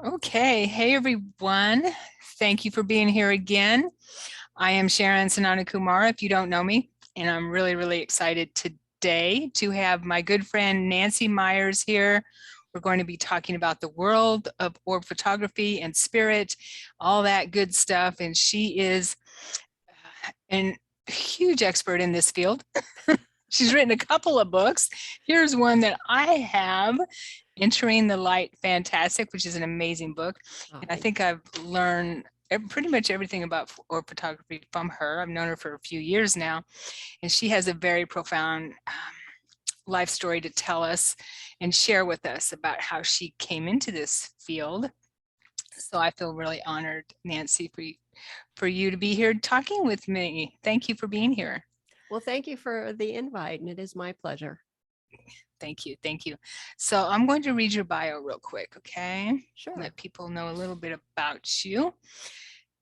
Okay, hey everyone. Thank you for being here again. I am Sharon Sanana Kumar, if you don't know me, and I'm really excited today to have my good friend Nancy Myers here. We're going to be talking about the world of orb photography and spirit, all that good stuff, and she is a huge expert in this field. She's written a couple of books. Here's one that I have, Entering the Light Fantastic, which is an amazing book. Oh, And I think I've learned pretty much everything about orb photography from her. I've known her for a few years now, and she has a very profound life story to tell us and share with us about how she came into this field. So I feel really honored, Nancy, for you to be here talking with me. Thank you for being here. well, thank you for the invite, and it is my pleasure. Thank you. Thank you. So I'm going to read your bio real quick, okay? Sure. Let people know a little bit about you.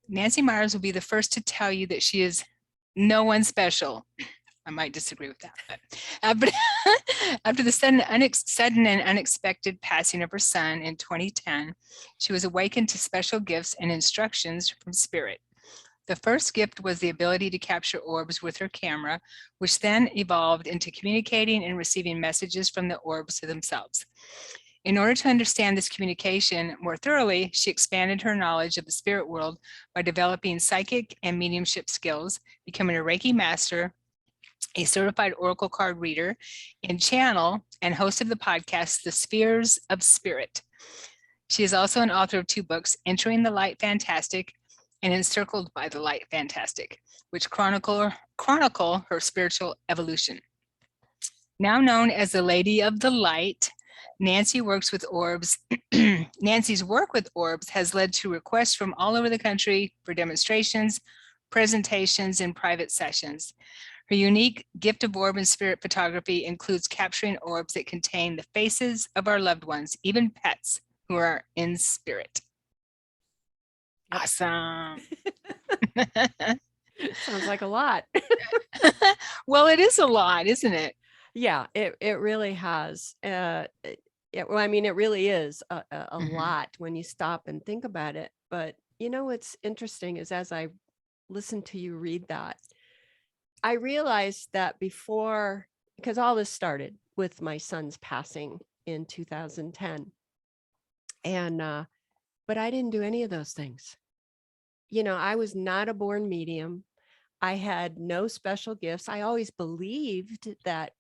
Nancy Myers will be the first to tell you that she is no one special. I might disagree with that, but after the sudden and unexpected passing of her son in 2010, she was awakened to special gifts and instructions from Spirit. The first gift was the ability to capture orbs with her camera, which then evolved into communicating and receiving messages from the orbs to themselves. In order to understand this communication more thoroughly, she expanded her knowledge of the spirit world by developing psychic and mediumship skills, becoming a Reiki Master, a certified oracle card reader, and channel and host of the podcast, The Spheres of Spirit. She is also an author of two books, Entering the Light Fantastic and Encircled by the Light Fantastic, which chronicle her spiritual evolution. Now known as the Lady of the Light, Nancy works with orbs. Nancy's work with orbs has led to requests from all over the country for demonstrations, presentations, and private sessions. Her unique gift of orb and spirit photography includes capturing orbs that contain the faces of our loved ones, even pets who are in spirit. Yep. Awesome. Sounds like a lot. Well, it is a lot, isn't it? Yeah, it really has. Well, I mean, it really is a lot when you stop and think about it. But what's interesting is as I listen to you read that, I realized that before, because all this started with my son's passing in 2010, and but I didn't do any of those things. I was not a born medium. I had no special gifts. I always believed that,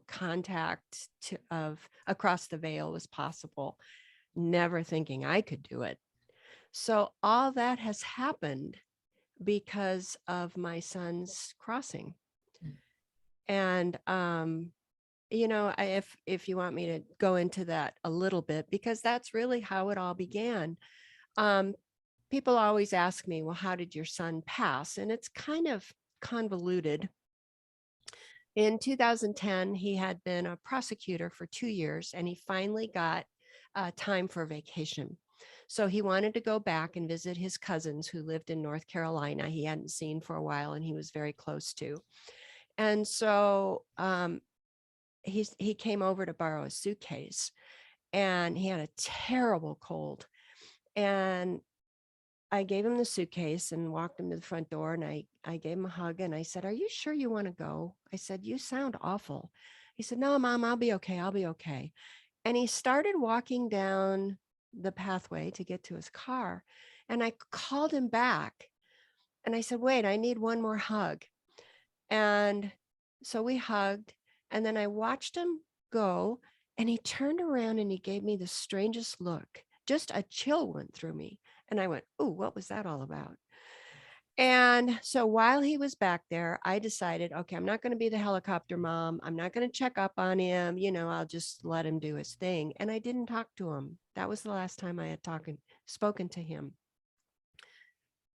contact of across the veil was possible, never thinking I could do it. So all that has happened because of my son's crossing. And if you want me to go into that a little bit, because that's really how it all began. Um, People always ask me, well, how did your son pass? And it's kind of convoluted. In 2010, he had been a prosecutor for 2 years, and he finally got time for vacation. So he wanted to go back and visit his cousins who lived in North Carolina. He hadn't seen for a while and he was very close to. And so he came over to borrow a suitcase, and he had a terrible cold. And I gave him the suitcase and walked him to the front door, and I gave him a hug and I said, "Are you sure you want to go?" I said, "You sound awful." He said, "No, Mom, I'll be okay. I'll be okay." And he started walking down the pathway to get to his car. And I called him back and I said, "Wait, I need one more hug." And so we hugged, and then I watched him go, and he turned around and he gave me the strangest look. Just a chill went through me. And I went, "Ooh, what was that all about?" And so while he was back there, I decided, okay, I'm not going to be the helicopter mom. I'm not going to check up on him. I'll just let him do his thing. And I didn't talk to him. That was the last time I had spoken to him.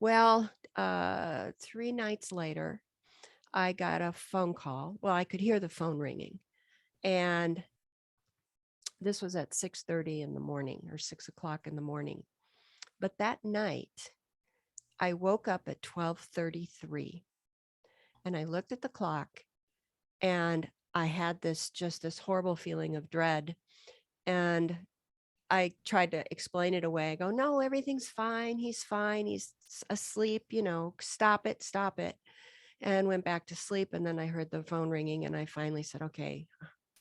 Well, 3 nights later, I got a phone call. Well, I could hear the phone ringing. And this was at 6:30 in the morning or 6 o'clock in the morning. But that night, I woke up at 12:33 and I looked at the clock, and I had this horrible feeling of dread. And I tried to explain it away. I go, no, everything's fine. He's fine. He's asleep, stop it, stop it. And went back to sleep. And then I heard the phone ringing and I finally said, okay,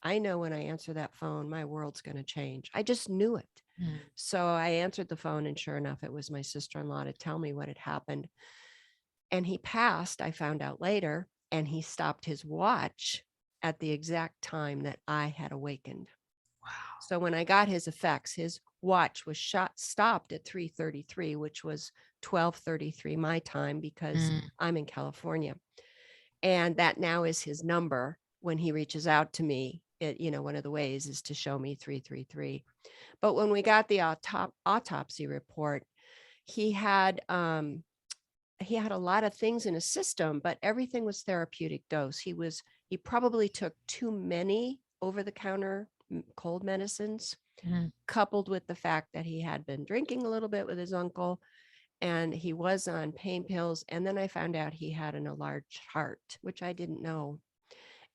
I know when I answer that phone, my world's going to change. I just knew it. Mm. So I answered the phone and sure enough, it was my sister-in-law to tell me what had happened. And he passed, I found out later, and he stopped his watch at the exact time that I had awakened. Wow. So when I got his effects, his watch was stopped at 3:33, which was 12:33 my time because I'm in California. And that now is his number when he reaches out to me. One of the ways is to show me 333. But when we got the autopsy report, he had a lot of things in his system, but everything was therapeutic dose. He probably took too many over-the-counter cold medicines, coupled with the fact that he had been drinking a little bit with his uncle, and he was on pain pills. And then I found out he had an enlarged heart, which I didn't know.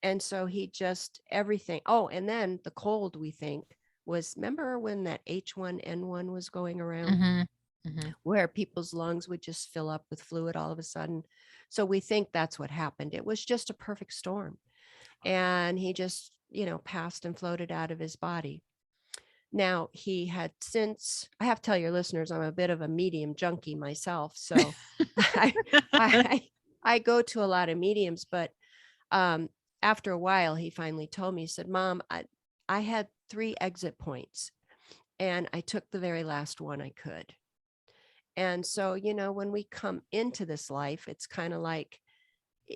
And so he just everything. Oh, and then the cold, we think, was, remember when that H1N1 was going around, where people's lungs would just fill up with fluid all of a sudden. So we think that's what happened. It was just a perfect storm. And he just, passed and floated out of his body. Now, he had since, I have to tell your listeners, I'm a bit of a medium junkie myself. So I go to a lot of mediums, but after a while, he finally told me, he said, Mom, I had 3 exit points and I took the very last one I could. And so, when we come into this life, it's kind of like,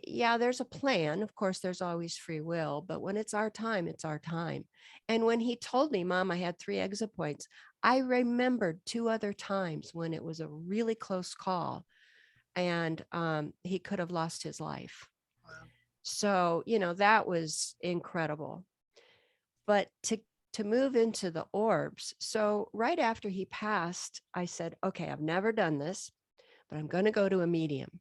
yeah, there's a plan. Of course, there's always free will, but when it's our time, it's our time. And when he told me, Mom, I had 3 exit points, I remembered 2 other times when it was a really close call and he could have lost his life. Wow. So, that was incredible. But to move into the orbs. So right after he passed, I said, okay, I've never done this, but I'm going to go to a medium.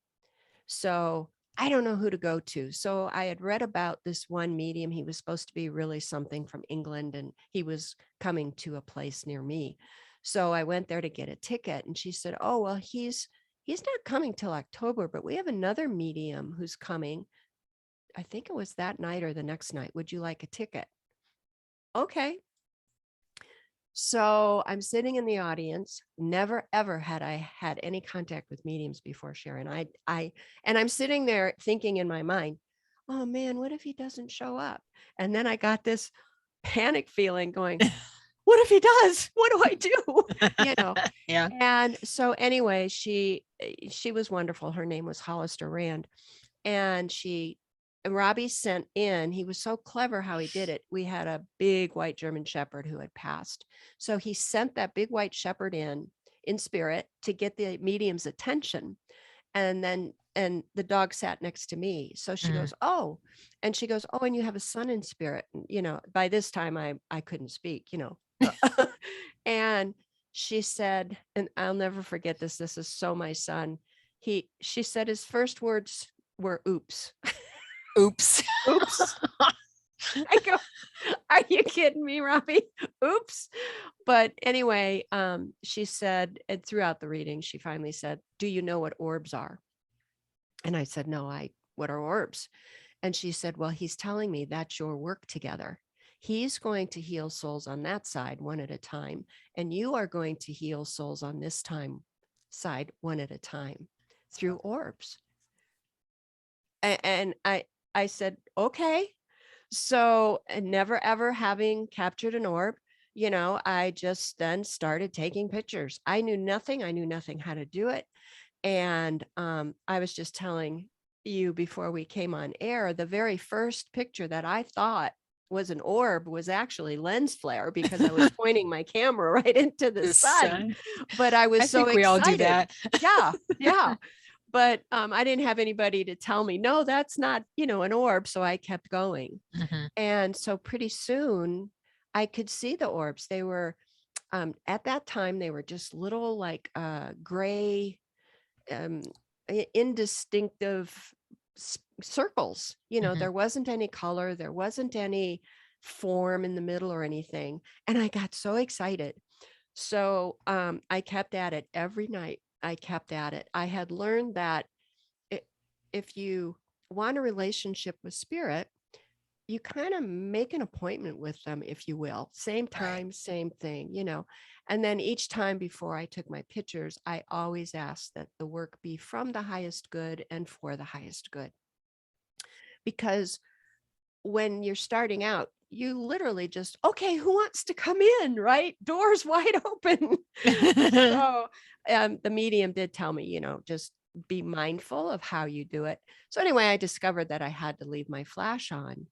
So I don't know who to go to. So I had read about this one medium. He was supposed to be really something from England, and he was coming to a place near me. So I went there to get a ticket, and she said, oh, well, he's not coming till October, but we have another medium who's coming. I think it was that night or the next night. Would you like a ticket? Okay. So I'm sitting in the audience. Never, ever had I had any contact with mediums before, Sharon. And I'm sitting there thinking in my mind, oh man, what if he doesn't show up? And then I got this panic feeling going, what if he does? What do I do? Yeah. And so anyway, she was wonderful. Her name was Hollister Rand. And Robbie sent in, he was so clever how he did it. We had a big white German Shepherd who had passed. So he sent that big white Shepherd in spirit to get the medium's attention. And the dog sat next to me. So she goes, oh, and she goes, oh, and you have a son in spirit. And, by this time I couldn't speak, and she said, and I'll never forget this. This is so my son. She said his first words were, oops. Oops. Oops. I go, are you kidding me, Robbie? Oops. But anyway, she said, and throughout the reading, she finally said, do you know what orbs are? And I said, no, what are orbs? And she said, well, he's telling me that's your work together. He's going to heal souls on that side one at a time. And you are going to heal souls on this side one at a time through orbs. And I said, okay. So never, ever having captured an orb, I just then started taking pictures. I knew nothing how to do it. And I was just telling you before we came on air, the very first picture that I thought was an orb was actually lens flare because I was pointing my camera right into the sun. But I was so excited. We all do that. Yeah. But I didn't have anybody to tell me, no, that's not, an orb. So I kept going. And so pretty soon I could see the orbs. They were, at that time, they were just little like gray, indistinctive circles. There wasn't any color. There wasn't any form in the middle or anything. And I got so excited. So I kept at it every night. I kept at it. I had learned that if you want a relationship with spirit, you kind of make an appointment with them, if you will. Same Right. time, same thing, you know. And then each time before I took my pictures, I always asked that the work be from the highest good and for the highest good. Because when you're starting out, you literally just, okay, who wants to come in, right? Doors wide open. So the medium did tell me, you know, just be mindful of how you do it. So anyway, I discovered that I had to leave my flash on.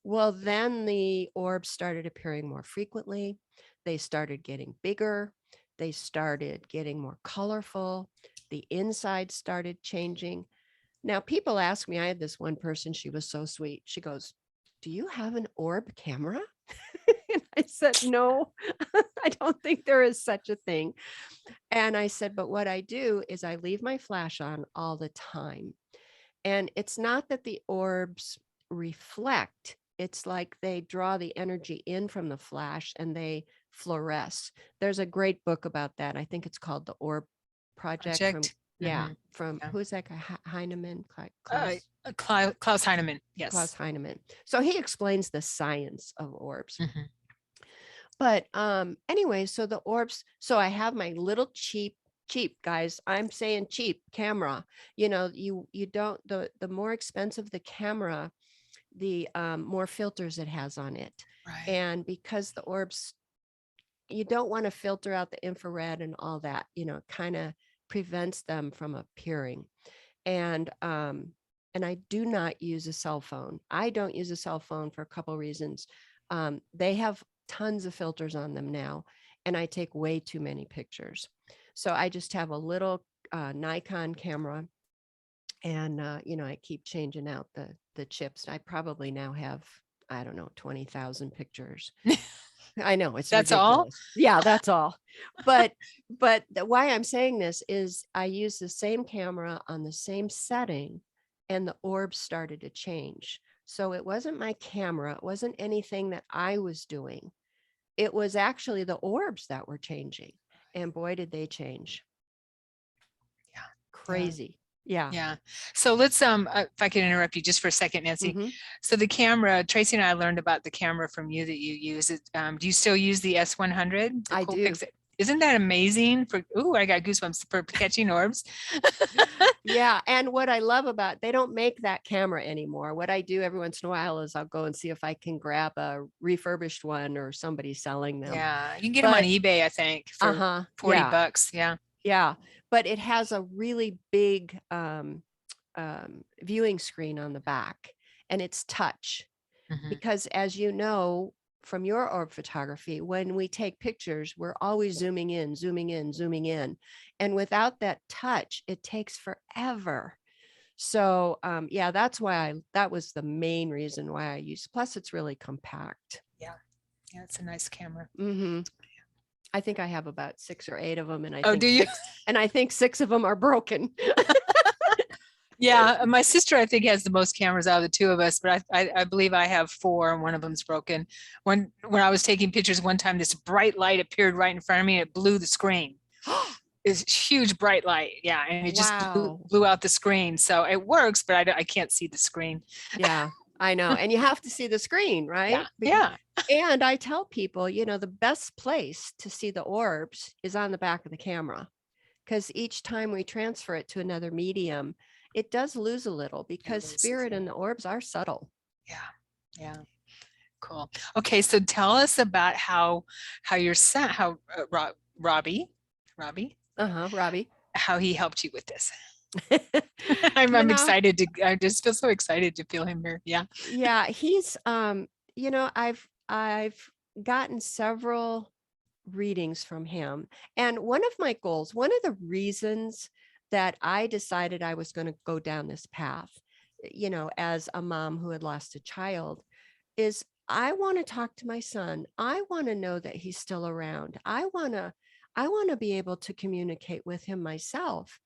Well, then the orbs started appearing more frequently. They started getting bigger. They started getting more colorful. The inside started changing. Now, people ask me, I had this one person, she was so sweet. She goes, "Do you have an orb camera?" And I said, "No, I don't think there is such a thing." And I said, "But what I do is I leave my flash on all the time. And it's not that the orbs reflect, it's like they draw the energy in from the flash and they fluoresce." There's a great book about that. I think it's called The Orb Project from, Project. yeah, Mhm. from Yeah. who's that guy? Heinemann, Uh, Klaus, Klaus Heinemann. Klaus Yes. Heinemann. So he explains the science of orbs. Mhm. But anyway, so the orbs, so I have my little cheap guys, I'm saying cheap camera. You know, you don't, the more expensive the camera, the more filters it has on it. Right. And because the orbs, you don't want to filter out the infrared and all that, you know, kind of prevents them from appearing. And I do not use a cell phone. I don't use a cell phone for a couple reasons. They have tons of filters on them now, and I take way too many pictures. So I just have a little Nikon camera, and you know, I keep changing out the chips. I probably now have, I don't know, 20,000 pictures. I know it's That's all? ridiculous. Yeah, that's all. Why I'm saying this is I use the same camera on the same setting, and the orbs started to change. So it wasn't my camera, it wasn't anything that I was doing. It was actually the orbs that were changing. And boy, did they change. Yeah. Yeah. Crazy. Yeah. Yeah. So let's if I can interrupt you just for a second, Nancy. Hmm. So the camera, Tracy and I learned about the camera from you that you use. It do you still use the S100, the I do. Coolpix? Isn't that amazing for, ooh, I got goosebumps for catching orbs. Yeah. And what I love about, they don't make that camera anymore. What I do every once in a while is I'll go and see if I can grab a refurbished one or somebody selling them. Yeah, you can get them on But eBay, I think, for uh-huh. 40 Yeah. bucks. Yeah. Yeah. But it has a really big viewing screen on the back, and it's touch. Mhm. Because as you know from your orb photography, when we take pictures, we're always zooming in, zooming in, zooming in. And without that touch, it takes forever. So yeah, that's why that was the main reason why I used. Plus, it's really compact. Yeah. Yeah, it's a nice camera. Hmm. I think I have about 6 or 8 of them, and Oh, do you? I think 6 of them are broken. Yeah, my sister, I think, has the most cameras out of the two of us, but I believe I have 4 and one of them's broken. When I was taking pictures one time, this bright light appeared right in front of me and it blew the screen. It's huge bright light. Yeah, and it just Wow. blew out the screen. So it works, but I can't see the screen. Yeah, I know. And you have to see the screen, Yeah, right? yeah. And I tell people, you know, the best place to see the orbs is on the back of the camera, because each time we transfer it to another medium, it does lose a little, because loses. spirit and the orbs are subtle. Yeah, yeah. Cool. Okay, so tell us about how your son, how Robbie, Robbie. how he helped you with this. You I'm know, excited to, I just feel so excited to feel him here. Yeah. yeah, he's you know, I've gotten several readings from him. And one of my goals, one of the reasons that I decided I was going to go down this path, you know, as a mom who had lost a child, is I want to talk to my son. I want to know that he's still around. I want to be able to communicate with him myself.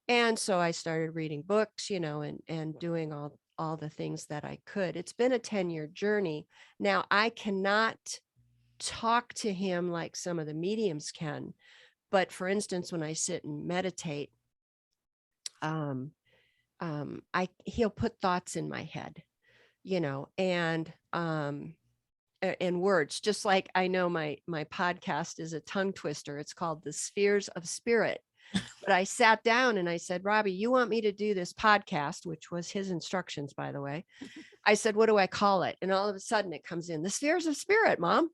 And so I started reading books, you know, and doing all the things that I could. It's been a 10-year journey. Now, I cannot talk to him like some of the mediums can. But for instance, when I sit and meditate, he'll put thoughts in my head, and words, just like I know my podcast is a tongue twister. It's called The Spheres of Spirit. But I sat down and I said, Robbie, you want me to do this podcast, which was his instructions, by the way. I said, what do I call it? And all of a sudden it comes in, The Spheres of Spirit, Mom.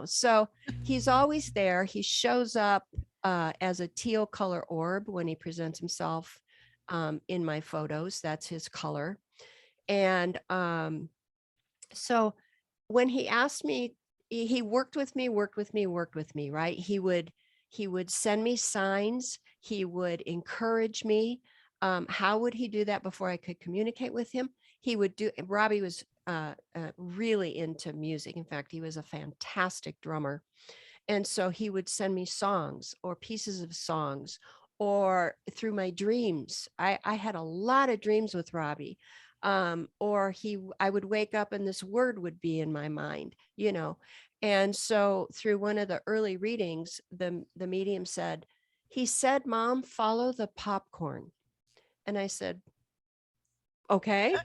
So he's always there. He shows up as a teal color orb when he presents himself in my photos. That's his color. And so when he asked me, he worked with me, right? He would send me signs. He would encourage me. How would he do that before I could communicate with him? Robbie was really into music. In fact, he was a fantastic drummer. And so he would send me songs or pieces of songs, or through my dreams. I had a lot of dreams with Robbie. I would wake up and this word would be in my mind, And so through one of the early readings, the medium said, he said, Mom, follow the popcorn. And I said, okay,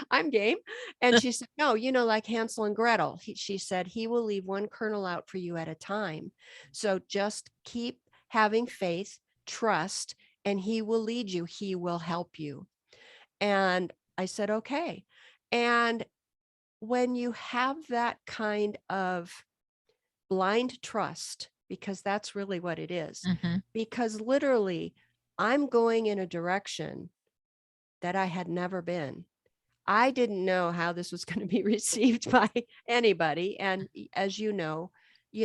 I'm game. And she said, no, like Hansel and Gretel. She said, he will leave one kernel out for you at a time. So just keep having faith, trust, and he will lead you. He will help you. And I said, okay. And when you have that kind of blind trust, because that's really what it is, because literally I'm going in a direction that I had never been. I didn't know how this was going to be received by anybody. And as you know,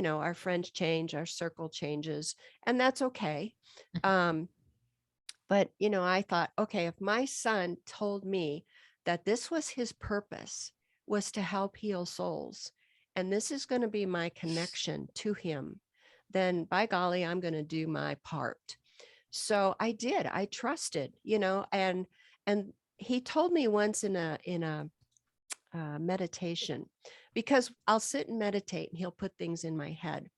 our friends change, our circle changes, and that's okay. But, I thought, okay, if my son told me that this was his purpose, was to help heal souls, and this is going to be my connection to him, then by golly, I'm going to do my part. So I did. I trusted, and he told me once in a meditation, because I'll sit and meditate and he'll put things in my head.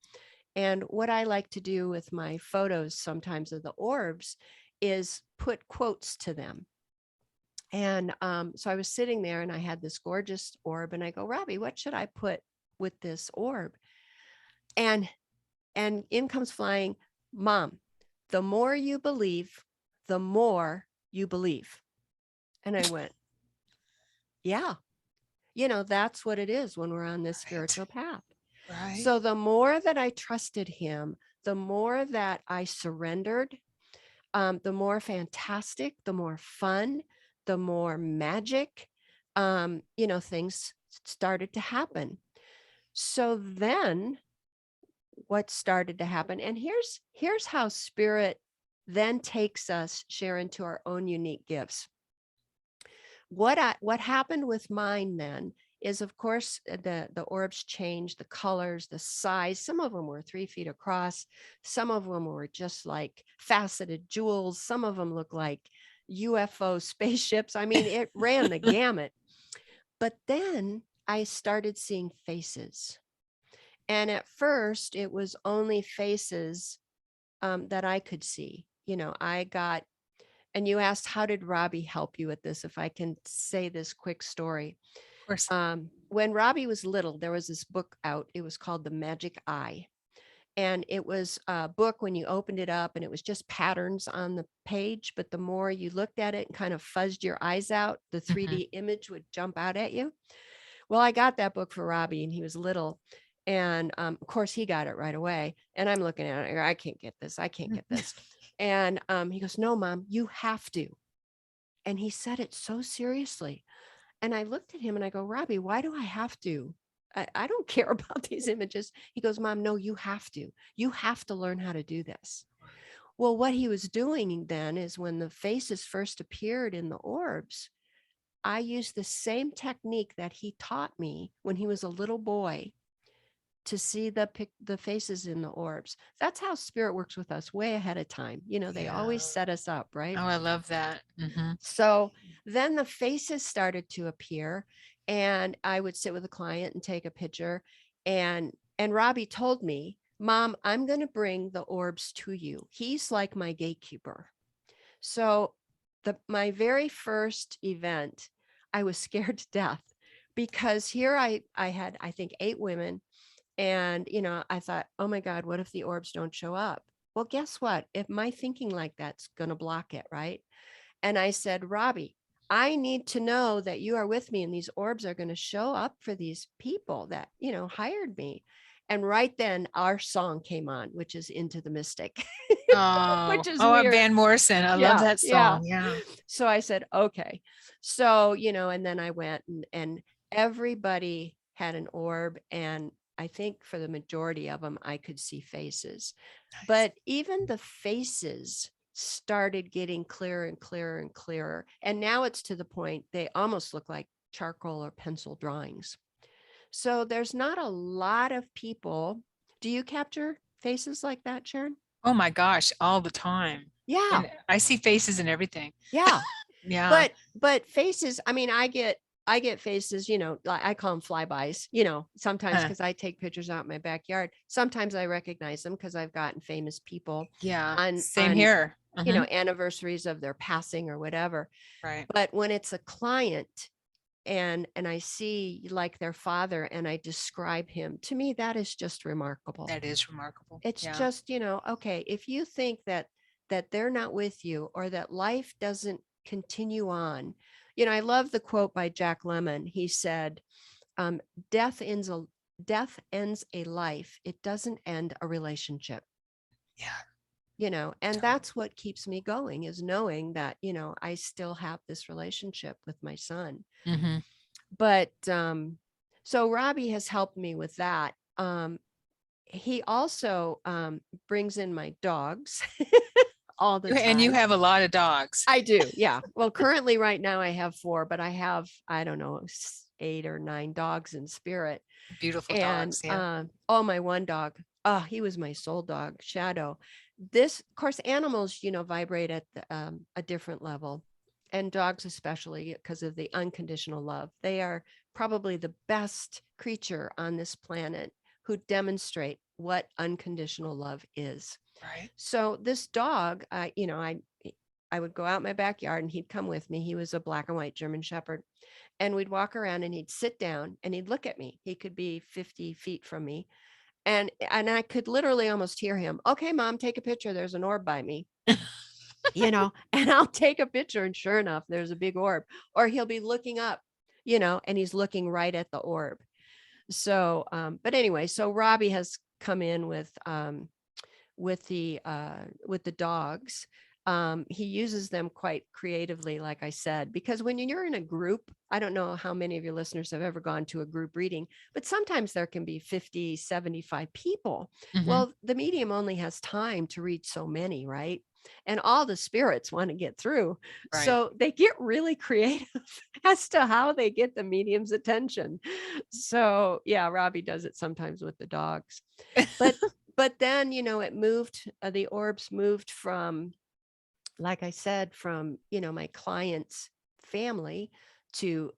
And what I like to do with my photos sometimes of the orbs is put quotes to them. And so I was sitting there and I had this gorgeous orb and I go, Robbie, what should I put with this orb? And in comes flying, Mom, the more you believe, the more you believe. And I went, yeah, that's what it is when we're on this spiritual path. Right. So the more that I trusted him, the more that I surrendered, the more fantastic, the more fun, the more magic, things started to happen. So then what started to happen, and here's how spirit then takes us, Sharon, to our own unique gifts. What happened with mine then is, of course, the orbs changed, the colors, the size. Some of them were 3 feet across. Some of them were just like faceted jewels. Some of them looked like UFO spaceships. I mean, it ran the gamut. But then I started seeing faces. And at first, it was only faces that I could see. And you asked, how did Robbie help you with this? If I can say this quick story. Of course. When Robbie was little, there was this book out. It was called The Magic Eye. And it was a book when you opened it up and it was just patterns on the page. But the more you looked at it and kind of fuzzed your eyes out, the 3D image would jump out at you. Well, I got that book for Robbie and he was little. And of course, he got it right away. And I'm looking at it. I can't get this. I can't get this. And he goes, no, Mom, you have to. And he said it so seriously. And I looked at him and I go, Robbie, why do I have to? I don't care about these images. He goes, Mom, no, you have to. You have to learn how to do this. Well, what he was doing then is when the faces first appeared in the orbs, I used the same technique that he taught me when he was a little boy to see the faces in the orbs. That's how spirit works with us way ahead of time. They always Yeah. set us up, right? Oh, I love that. Mm-hmm. So then the faces started to appear, and I would sit with a client and take a picture. And Robbie told me, Mom, I'm going to bring the orbs to you. He's like my gatekeeper. So my very first event, I was scared to death because here I had, I think, 8 women. And, I thought, oh my God, what if the orbs don't show up? Well, guess what? If my thinking like that's going to block it, right? And I said, Robbie, I need to know that you are with me and these orbs are going to show up for these people that, hired me. And right then our song came on, which is Into the Mystic, Oh, which is oh, weird. Van Morrison. I love Yeah. that Yeah. song. Yeah. So I said, okay. So, and then I went and everybody had an orb. And I think for the majority of them, I could see faces. Nice. But even the faces started getting clearer and clearer and clearer. And now it's to the point they almost look like charcoal or pencil drawings. So there's not a lot of people. Do you capture faces like that, Sharon? Oh my gosh, all the time. Yeah. And I see faces and everything. Yeah. Yeah. But faces, I mean, I get faces, like I call them flybys, sometimes because I take pictures out in my backyard. Sometimes I recognize them because I've gotten famous people Yeah. on Same here. anniversaries of their passing or whatever. Right. But when it's a client and I see like their father and I describe him, to me, that is just remarkable. That is remarkable. It's Yeah. just, okay, if you think that they're not with you or that life doesn't continue on. I love the quote by Jack Lemmon. He said, death ends a life. It doesn't end a relationship. Yeah. And that's what keeps me going, is knowing that, I still have this relationship with my son. Mm-hmm. But so Robbie has helped me with that. He also brings in my dogs all the time. And you have a lot of dogs. I do. Yeah. Well, currently right now I have 4, but I have, I don't know, 8 or 9 dogs in spirit. Beautiful And dogs. Yeah. my one dog, he was my soul dog, Shadow. This, of course, animals, vibrate at a different level. And dogs, especially because of the unconditional love. They are probably the best creature on this planet who demonstrate what unconditional love is. Right. So this dog, I would go out in my backyard and he'd come with me. He was a black and white German Shepherd. And we'd walk around and he'd sit down and he'd look at me. He could be 50 feet from me. And I could literally almost hear him. Okay, Mom, take a picture. There's an orb by me. And I'll take a picture. And sure enough, there's a big orb. Or he'll be looking up, and he's looking right at the orb. So, but anyway, so Robbie has come in with the dogs. He uses them quite creatively, like I said, because when you're in a group, I don't know how many of your listeners have ever gone to a group reading, but sometimes there can be 50, 75 people. Mm-hmm. Well, the medium only has time to reach so many, right? And all the spirits want to get through. Right. So they get really creative as to how they get the medium's attention. So yeah, Robbie does it sometimes with the dogs. But then, it moved, the orbs moved from, like I said, from, my client's family to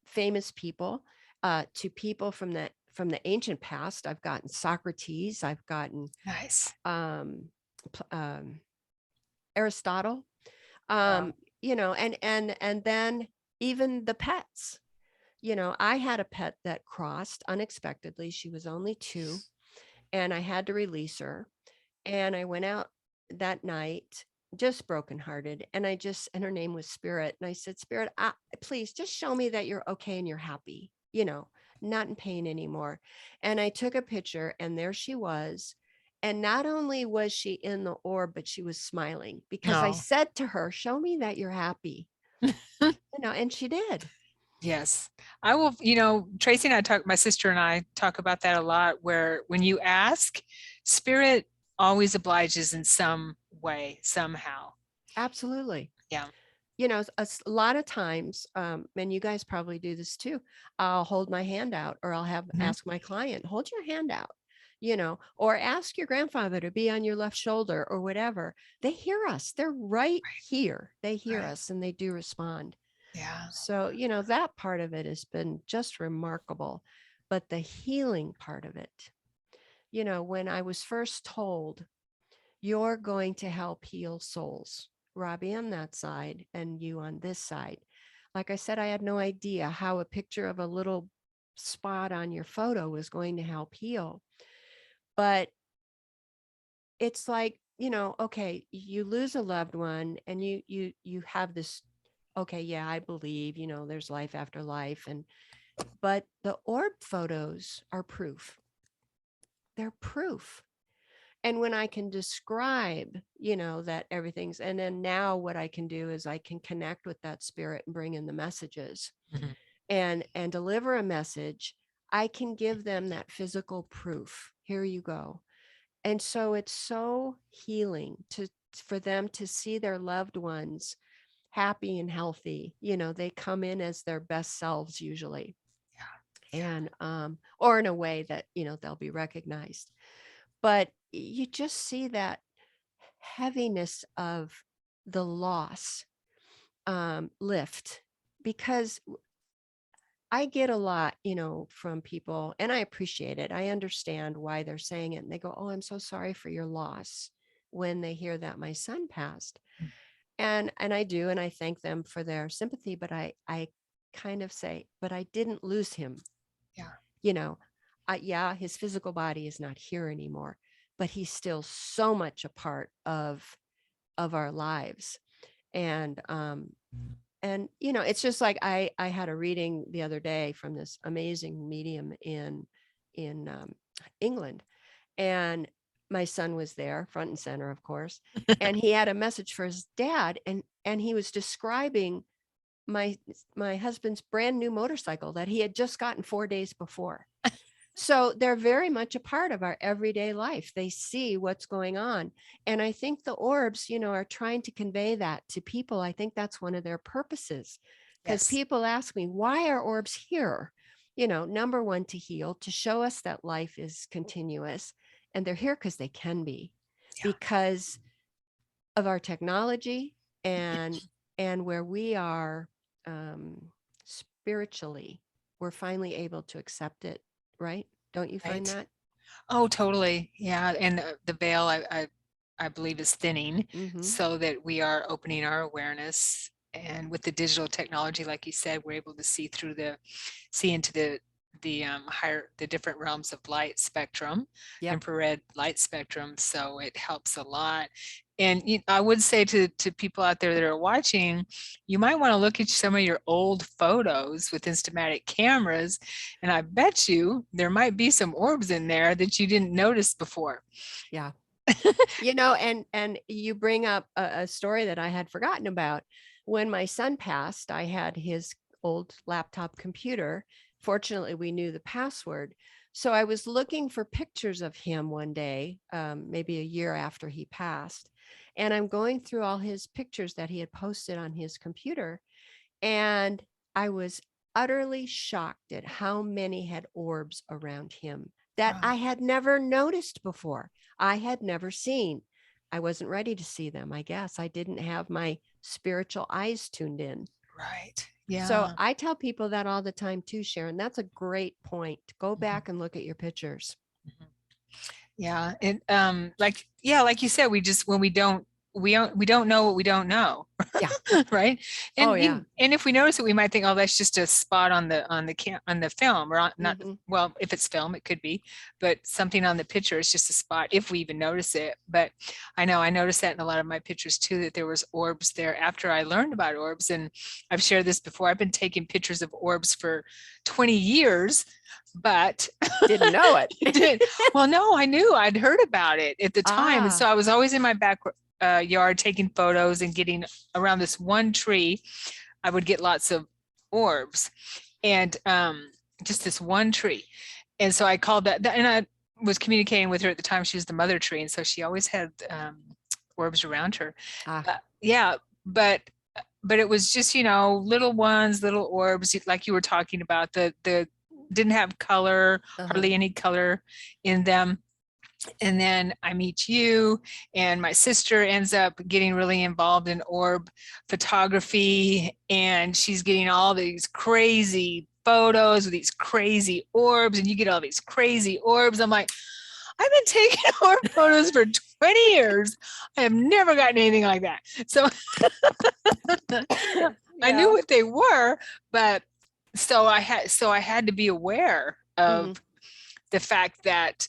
famous people, to people from the ancient past. I've gotten Socrates. I've gotten Nice. Aristotle, Wow. And then even the pets. I had a pet that crossed unexpectedly. She was only 2. And I had to release her. And I went out that night, just brokenhearted. And her name was Spirit. And I said, Spirit, please just show me that you're okay and you're happy, not in pain anymore. And I took a picture and there she was. And not only was she in the orb, but she was smiling because I said to her, show me that you're happy, and she did. Yes, I will. Tracy and my sister and I talk about that a lot, where when you ask, spirit always obliges in some way, somehow. Absolutely. Yeah. you know, a lot of times, and you guys probably do this too, I'll hold my hand out, or I'll have Mhm. ask my client, hold your hand out, you know, or ask your grandfather to be on your left shoulder or whatever. They hear us. They're right here. They hear Right. us and they do respond. Yeah. So, you know, that part of it has been just remarkable. But the healing part of it, you know, when I was first told, you're going to help heal souls, Robbie on that side and you on this side. Like I said, I had no idea how a picture of a little spot on your photo was going to help heal. But it's like, you know, okay, you lose a loved one and you have this, okay, yeah, I believe, you know, there's life after life. And but the orb photos are proof. They're proof. And when I can describe, you know, that everything's, and then now what I can do is I can connect with that spirit and bring in the messages Mhm. and deliver a message. I can give them that physical proof. Here you go. And so it's so healing to for them to see their loved ones happy and healthy. You know, they come in as their best selves usually. And or in a way that, you know, they'll be recognized. But you just see that heaviness of the loss lift, because I get a lot, you know, from people, and I appreciate it. I understand why they're saying it. And they go, "Oh, I'm so sorry for your loss," when they hear that my son passed. Mm. And I do, and I thank them for their sympathy, but I kind of say, but I didn't lose him. Yeah. You know, yeah, his physical body is not here anymore, but he's still so much a part of our lives. And and you know, it's just like I had a reading the other day from this amazing medium in England, and my son was there front and center, of course, and he had a message for his dad, and he was describing my my husband's brand new motorcycle that he had just gotten 4 days before. So they're very much a part of our everyday life. They see what's going on. And I think the orbs, you know, are trying to convey that to people. I think that's one of their purposes. Because Yes. people ask me, why are orbs here? You know, number one, to heal, to show us that life is continuous. And they're here because they can be, Yeah. because of our technology and where we are spiritually, we're finally able to accept it, right? Don't you find Right. that? Oh, totally. Yeah. And the veil, I believe, is thinning Mm-hmm. so that we are opening our awareness. And with the digital technology, like you said, we're able to see into the different realms of light spectrum, Yep. infrared light spectrum. So it helps a lot. And I would say to people out there that are watching, you might want to look at some of your old photos with Instamatic cameras, and I bet you there might be some orbs in there that you didn't notice before. Yeah. You know, and you bring up a story that I had forgotten about. When my son passed, I had his old laptop computer. Fortunately, we knew the password. So I was looking for pictures of him one day, maybe a year after he passed. And I'm going through all his pictures that he had posted on his computer. And I was utterly shocked at how many had orbs around him that Wow. I had never noticed before. I had never seen. I wasn't ready to see them, I guess. I didn't have my spiritual eyes tuned in. Right. So Yeah. I tell people that all the time too, Sharon. That's a great point. Go Mhm. back and look at your pictures. Mhm. Yeah. And like you said, we just when we don't know what we don't know. Yeah. Right. Oh, And yeah. and if we notice it, we might think, oh, that's just a spot on the film, or not. Hmm. Well, if it's film, it could be, but something on the picture is just a spot if we even notice it. But I know I noticed that in a lot of my pictures too, that there was orbs there after I learned about orbs. And I've shared this before. I've been taking pictures of orbs for 20 years, but Didn't know it. did. Well, no, I knew, I'd heard about it at the time. And so Ah, I was always in my back yard taking photos and getting around this one tree. I would get lots of orbs, and just this one tree. And so I called and I was communicating with her at the time. She was the mother tree. And so she always had orbs around her. ah. Yeah. But but it was just, little ones, little orbs, like you were talking about, the didn't have color, hardly any color in them. And then I meet you, and my sister ends up getting really involved in orb photography, and she's getting all these crazy photos of these crazy orbs, and you get all these crazy orbs. I'm like, I've been taking orb photos for 20 years. I have never gotten anything like that. So I knew what they were, but so I had to be aware of the fact that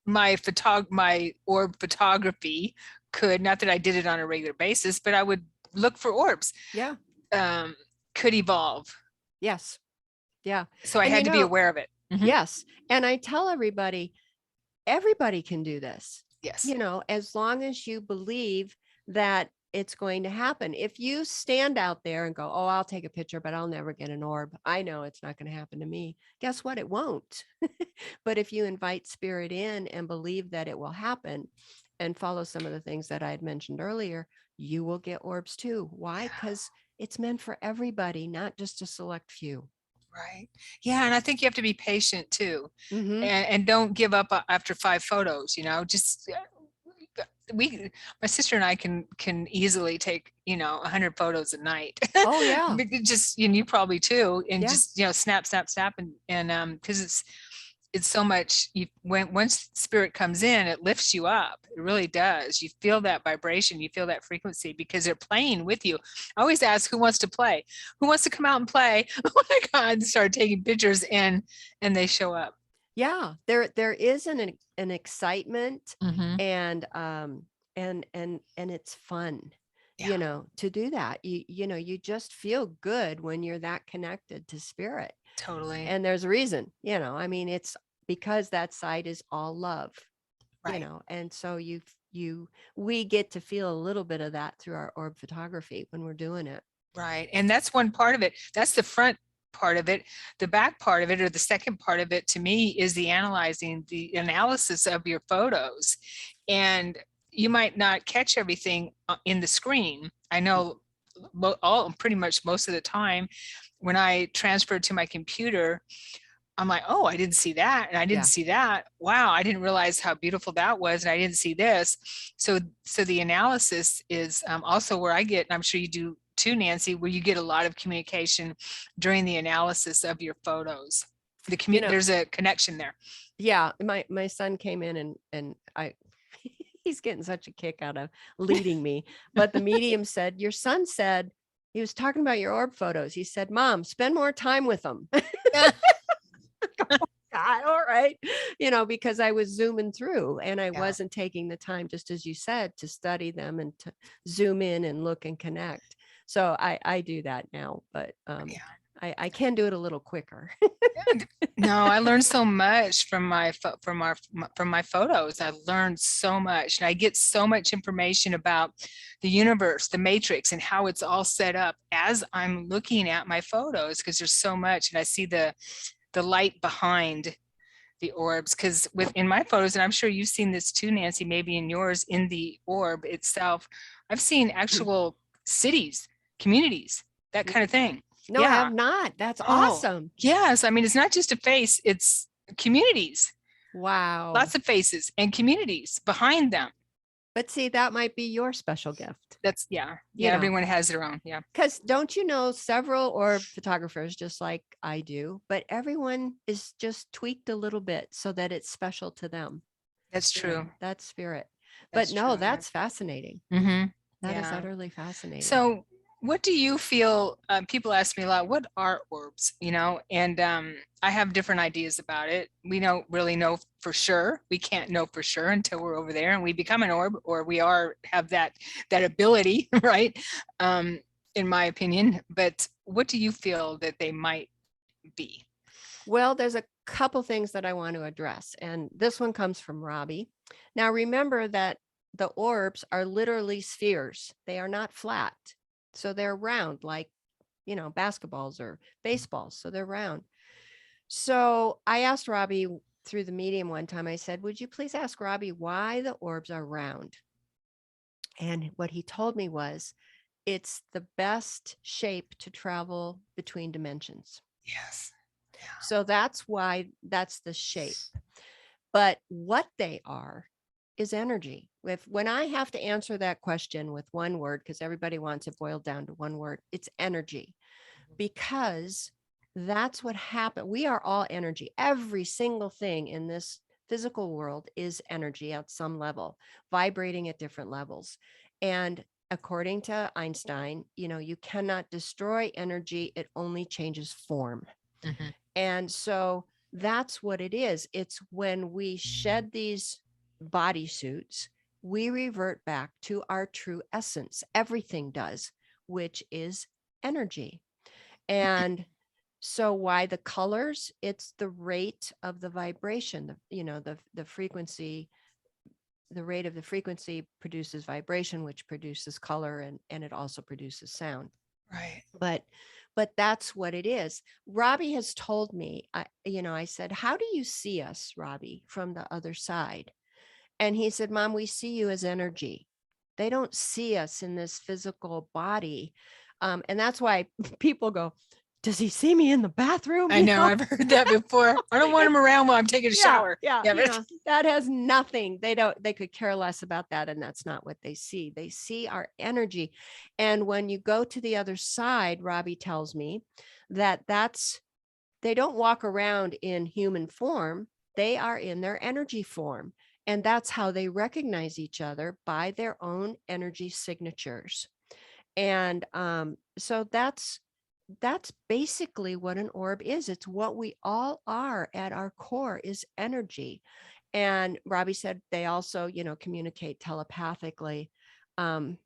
my orb photography could, not that I did it on a regular basis, but I would look for orbs. Yeah. Could evolve. Yes. Yeah. So I had to be aware of it. Yes. And I tell everybody can do this. Yes. As long as you believe that it's going to happen. If you stand out there and go, oh, I'll take a picture, but I'll never get an orb. I know it's not going to happen to me. Guess what? It won't. But if you invite spirit in and believe that it will happen and follow some of the things that I had mentioned earlier, you will get orbs too. Why? Because it's meant for everybody, not just a select few. Right. Yeah. And I think you have to be patient too. And don't give up after 5 photos, just my sister and I can easily take 100 photos a night. Oh yeah. Just you probably too, and just snap and because it's so much. Once spirit comes in, it lifts you up. It really does. You feel that vibration, you feel that frequency, because they're playing with you. I always ask, who wants to play, who wants to come out and play. Oh my God, and start taking pictures, and they show up. Yeah, there is an excitement, and it's fun, to do that. You just feel good when you're that connected to spirit. Totally. And there's a reason, it's because that side is all love, right. And so we get to feel a little bit of that through our orb photography when we're doing it. Right. And that's one part of it. That's the front part of it. The back part of it, or the second part of it, to me, is the analysis of your photos. And you might not catch everything in the screen. I know pretty much most of the time when I transfer to my computer, I'm like, oh, I didn't see that, and I didn't see that. Wow, I didn't realize how beautiful that was, and I didn't see this. So the analysis is also where I get, and I'm sure you do too, Nancy, where you get a lot of communication during the analysis of your photos. There's a connection there. Yeah, my son came in and he's getting such a kick out of leading me. But the medium said, your son said, he was talking about your orb photos. He said, Mom, spend more time with them. Oh, God, all right. Because I was zooming through and I wasn't taking the time, just as you said, to study them and to zoom in and look and connect. So I do that now, but I can do it a little quicker. No, I learned so much from my photos. I learned so much, and I get so much information about the universe, the matrix, and how it's all set up as I'm looking at my photos, because there's so much, and I see the light behind the orbs, because in my photos, and I'm sure you've seen this too, Nancy, maybe in yours, in the orb itself, I've seen actual cities, communities, that kind of thing. No, I have not. That's awesome. Yes. I mean, it's not just a face, it's communities. Wow. Lots of faces and communities behind them. But see, that might be your special gift. That's everyone has their own. Yeah. Because don't you know, several orb photographers, just like I do, but everyone is just tweaked a little bit so that it's special to them. That's true. That's spirit. But no, that's fascinating. That is utterly fascinating. So what do you feel? People ask me a lot, what are orbs? And I have different ideas about it. We don't really know for sure. We can't know for sure until we're over there and we become an orb, or we have that ability, right? In my opinion. But what do you feel that they might be? Well, there's a couple things that I want to address, and this one comes from Robbie. Now, remember that the orbs are literally spheres. They are not flat. So they're round, like, basketballs or baseballs. So they're round. So I asked Robbie through the medium one time, I said, would you please ask Robbie why the orbs are round? And what he told me was, it's the best shape to travel between dimensions. Yes. So that's why that's the shape. But what they are is energy. When I have to answer that question with one word, because everybody wants it boiled down to one word, it's energy. Because that's what happened. We are all energy. Every single thing in this physical world is energy at some level, vibrating at different levels. And according to Einstein, you cannot destroy energy. It only changes form. Mm-hmm. And so that's what it is. It's when we shed these bodysuits, we revert back to our true essence. Everything does, which is energy. And so why the colors? It's the rate of the vibration, the frequency, the rate of the frequency produces vibration, which produces color, and it also produces sound. Right. But that's what it is. Robbie has told me, I said, how do you see us, Robbie, from the other side? And he said, Mom, we see you as energy. They don't see us in this physical body. And that's why people go, does he see me in the bathroom? I know, I've heard that before. I don't want him around while I'm taking a shower. Yeah. But That has nothing. They could care less about that. And that's not what they see. They see our energy. And when you go to the other side, Robbie tells me they don't walk around in human form. They are in their energy form. And that's how they recognize each other, by their own energy signatures. And so that's basically what an orb is. It's what we all are at our core, is energy. And Robbie said they also, communicate telepathically. I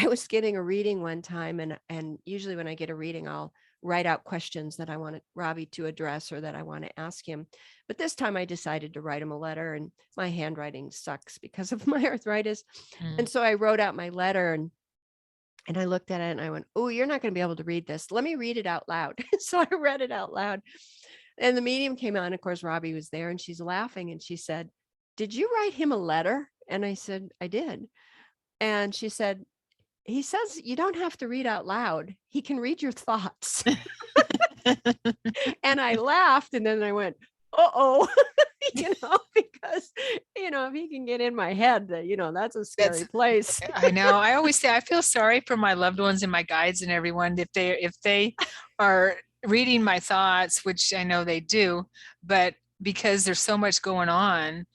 was getting a reading one time, and usually when I get a reading, I'll write out questions that I want Robbie to address or that I want to ask him. But this time I decided to write him a letter, and my handwriting sucks because of my arthritis. And so I wrote out my letter, and I looked at it and I went, oh, you're not going to be able to read this. Let me read it out loud. So I read it out loud. And the medium came on. Of course, Robbie was there, and she's laughing. And she said, did you write him a letter? And I said, I did. And she said, he says you don't have to read out loud. He can read your thoughts. And I laughed. And then I went, uh-oh, because, if he can get in my head, that's a scary place. I know. I always say I feel sorry for my loved ones and my guides and everyone if they are reading my thoughts, which I know they do, but because there's so much going on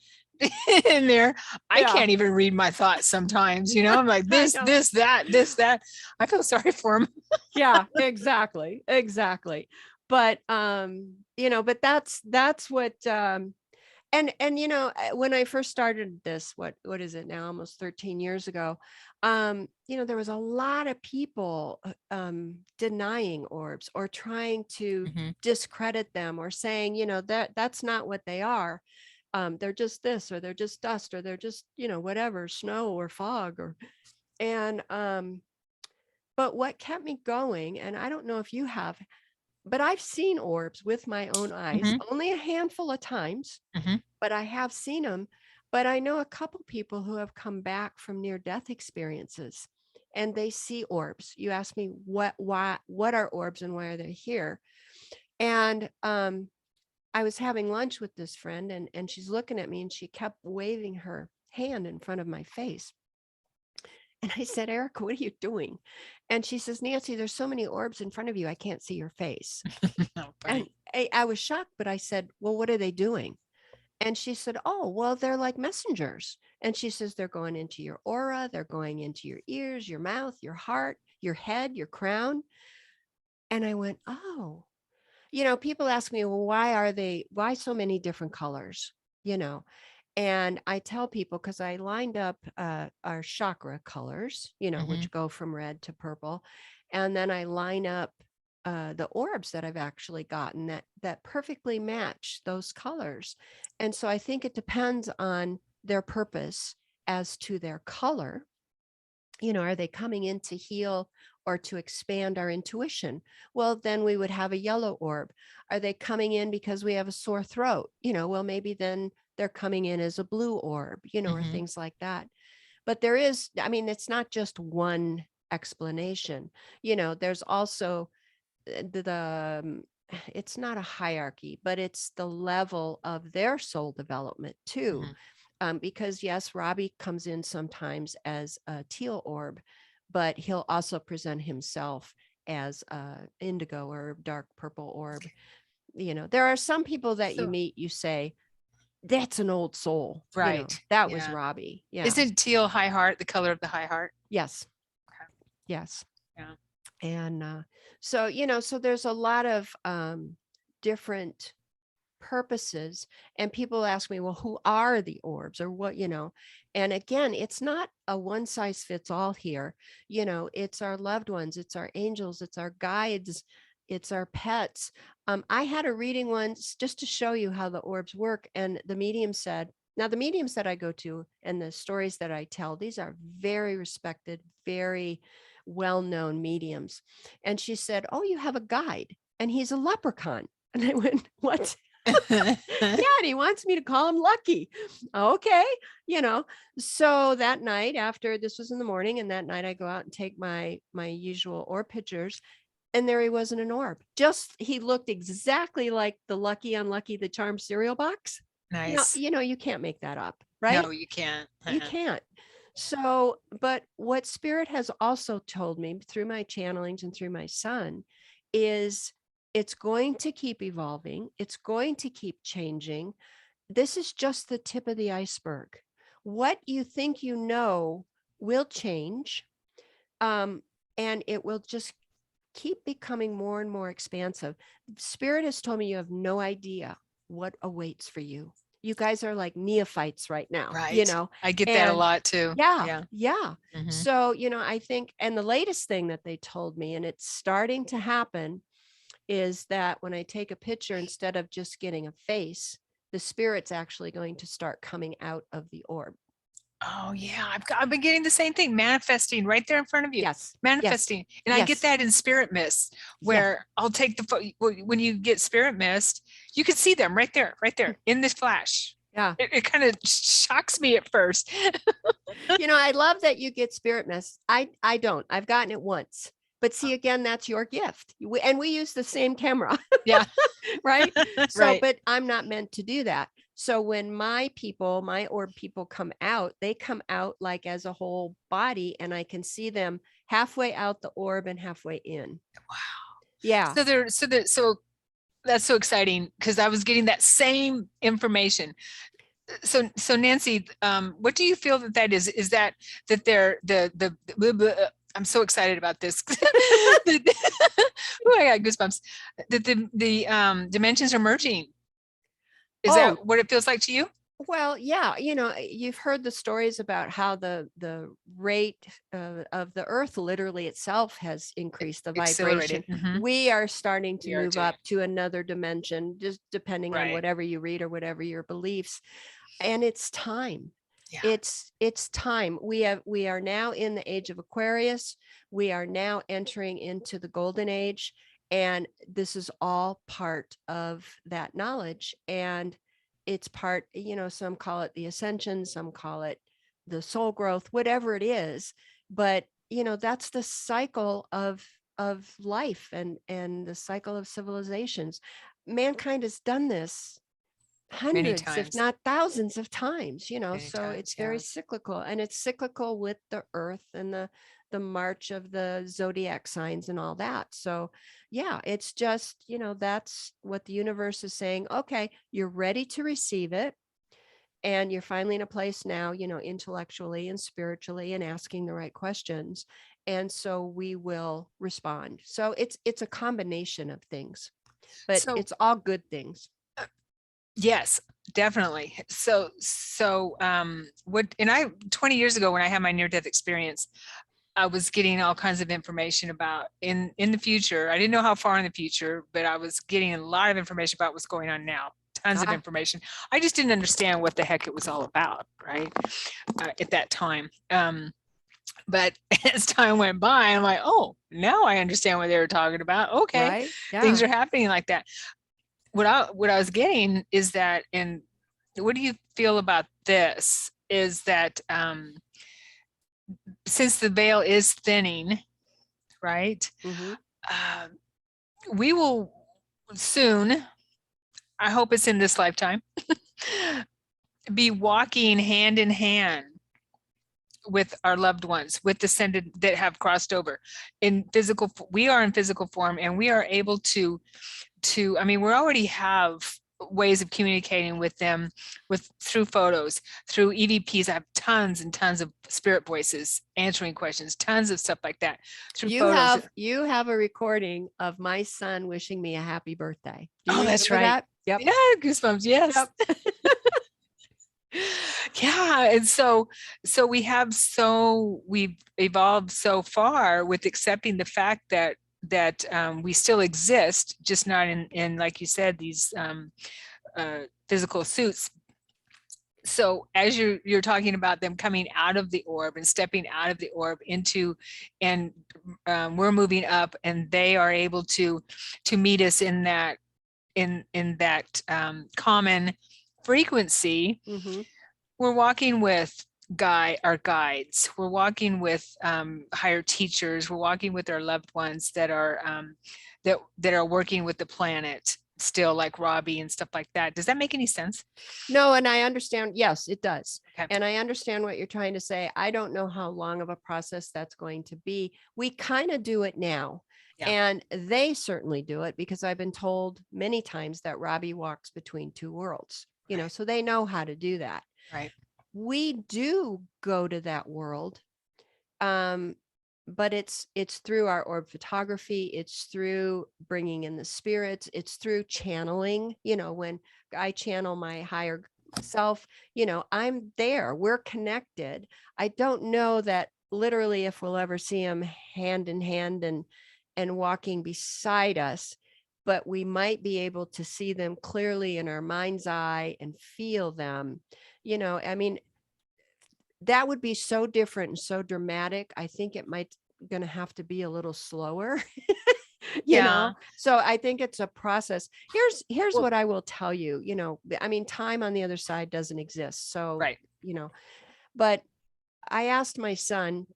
in there, I can't even read my thoughts sometimes. I'm like this, that. I feel sorry for them. Yeah, exactly. But but that's what and when I first started this, what is it now, almost 13 years ago, there was a lot of people denying orbs or trying to discredit them, or saying, that's not what they are. They're just this, or they're just dust, or they're just, whatever, snow or fog, but what kept me going, and I don't know if you have, but I've seen orbs with my own eyes, only a handful of times, but I have seen them. But I know a couple people who have come back from near-death experiences, and they see orbs. You ask me what are orbs and why are they here? And I was having lunch with this friend, and she's looking at me, and she kept waving her hand in front of my face. And I said, Erica, what are you doing? And she says, Nancy, there's so many orbs in front of you, I can't see your face. And I was shocked, but I said, well, what are they doing? And she said, oh, well, they're like messengers. And she says, they're going into your aura, they're going into your ears, your mouth, your heart, your head, your crown. And I went, oh, people ask me, well, why so many different colors? And I tell people, because I lined up our chakra colors, which go from red to purple. And then I line up the orbs that I've actually gotten that perfectly match those colors. And so I think it depends on their purpose as to their color. Are they coming in to heal or to expand our intuition? Well, then we would have a yellow orb. Are they coming in because we have a sore throat? Well, maybe then they're coming in as a blue orb, or things like that. But there is, I mean, it's not just one explanation. There's also it's not a hierarchy, but it's the level of their soul development too. Because yes, Robbie comes in sometimes as a teal orb, but he'll also present himself as a indigo or dark purple orb. There are some people that you So, meet, you say, that's an old soul. right. That was Yeah. Robbie. Yeah. Isn't teal high heart the color of the high heart? Yes. Okay. Yes. Yeah. And so there's a lot of different purposes. And people ask me, well, who are the orbs or what, and again, it's not a one size fits all here. It's our loved ones, it's our angels, it's our guides, it's our pets. I had a reading once just to show you how the orbs work. And the mediums that I go to and the stories that I tell, these are very respected, very well-known mediums. And she said, oh, you have a guide and he's a leprechaun. And I went, what? Yeah, and he wants me to call him Lucky. Okay. So that night, after, this was in the morning, and that night I go out and take my usual orb pictures, and there he was in an orb. He looked exactly like the Lucky Unlucky the Charm cereal box. Nice. You can't make that up, right? No, you can't. You can't. So, but what Spirit has also told me through my channelings and through my son is it's going to keep evolving. It's going to keep changing. This is just the tip of the iceberg. What you think will change, and it will just keep becoming more and more expansive. Spirit has told me you have no idea what awaits for you. You guys are like neophytes right now, Right. I get that a lot too. Yeah. Mhm. So, I think, and the latest thing that they told me, and it's starting to happen, is that when I take a picture, instead of just getting a face, the spirit's actually going to start coming out of the orb. Oh yeah, I've been getting the same thing, manifesting right there in front of you. Yes. Manifesting. And I get that in spirit mist, where I'll take when you get spirit mist, you can see them right there in this flash. Yeah. It kind of shocks me at first. I love that you get spirit mist. I don't. I've gotten it once. But see, again, that's your gift. We use the same camera. Yeah. Right. So, Right. but I'm not meant to do that. So when my orb people come out, they come out like as a whole body, and I can see them halfway out the orb and halfway in. Wow. Yeah. So that's so exciting, because I was getting that same information. So Nancy, what do you feel that is? Is that they're I'm so excited about this. I got goosebumps. That the dimensions are merging. Is that what it feels like to you? Well, yeah, you've heard the stories about how the rate of the earth literally itself has increased the vibration. We are starting to move up to another dimension, just depending on whatever you read or whatever your beliefs. And it's time. Yeah. It's time. We are now in the age of Aquarius. We are now entering into the golden age. And this is all part of that knowledge. And it's part, some call it the ascension, some call it the soul growth, whatever it is. But, that's the cycle of life and the cycle of civilizations. Mankind has done this hundreds, if not thousands of times, so it's very cyclical, and it's cyclical with the earth and the march of the zodiac signs and all that. So yeah, it's just, that's what the universe is saying. Okay, you're ready to receive it. And you're finally in a place now, intellectually and spiritually, and asking the right questions. And so we will respond. So it's a combination of things, but it's all good things. Yes, definitely. So, and 20 years ago, when I had my near-death experience, I was getting all kinds of information about in the future. I didn't know how far in the future, but I was getting a lot of information about what's going on now. Tons of information. I just didn't understand what the heck it was all about, right? At that time. But as time went by, I'm like, oh, now I understand what they were talking about. Okay, right? Things are happening like that. What I was getting is that, and what do you feel about this, is that since the veil is thinning, right? Mhm. We will soon, I hope it's in this lifetime, be walking hand in hand with our loved ones, with descended that have crossed over in physical. We are in physical form, and we are able to, I mean, we already have ways of communicating with them through photos, through EVPs. I have tons and tons of spirit voices answering questions, tons of stuff like that through photos. You have a recording of my son wishing me a happy birthday. Do you Oh, that's remember right. that? Yep. Yeah, goosebumps. Yes. Yep. Yeah, and so we've evolved so far with accepting the fact that we still exist, just not in like you said, these physical suits. So as you're talking about them coming out of the orb and stepping out of the orb into, and we're moving up, and they are able to meet us in that common frequency. Mm-hmm. We're walking with our guides. We're walking with higher teachers. We're walking with our loved ones that are that are working with the planet still, like Robbie and stuff like that. Does that make any sense? No, and I understand. Yes, it does. Okay. And I understand what you're trying to say. I don't know how long of a process that's going to be. We kind of do it now. Yeah. And they certainly do it, because I've been told many times that Robbie walks between two worlds, you know, so they know how to do that. Right. We do go to that world. But it's through our orb photography. It's through bringing in the spirits. It's through channeling. You know, when I channel my higher self, you know, I'm there. We're connected. I don't know that literally if we'll ever see them hand in hand and walking beside us, but we might be able to see them clearly in our mind's eye and feel them. You know, I mean, that would be so different and so dramatic. I think it might going to have to be a little slower. You know, so I think it's a process. Here's what I will tell you. You know, I mean, time on the other side doesn't exist. So, you know, but I asked my son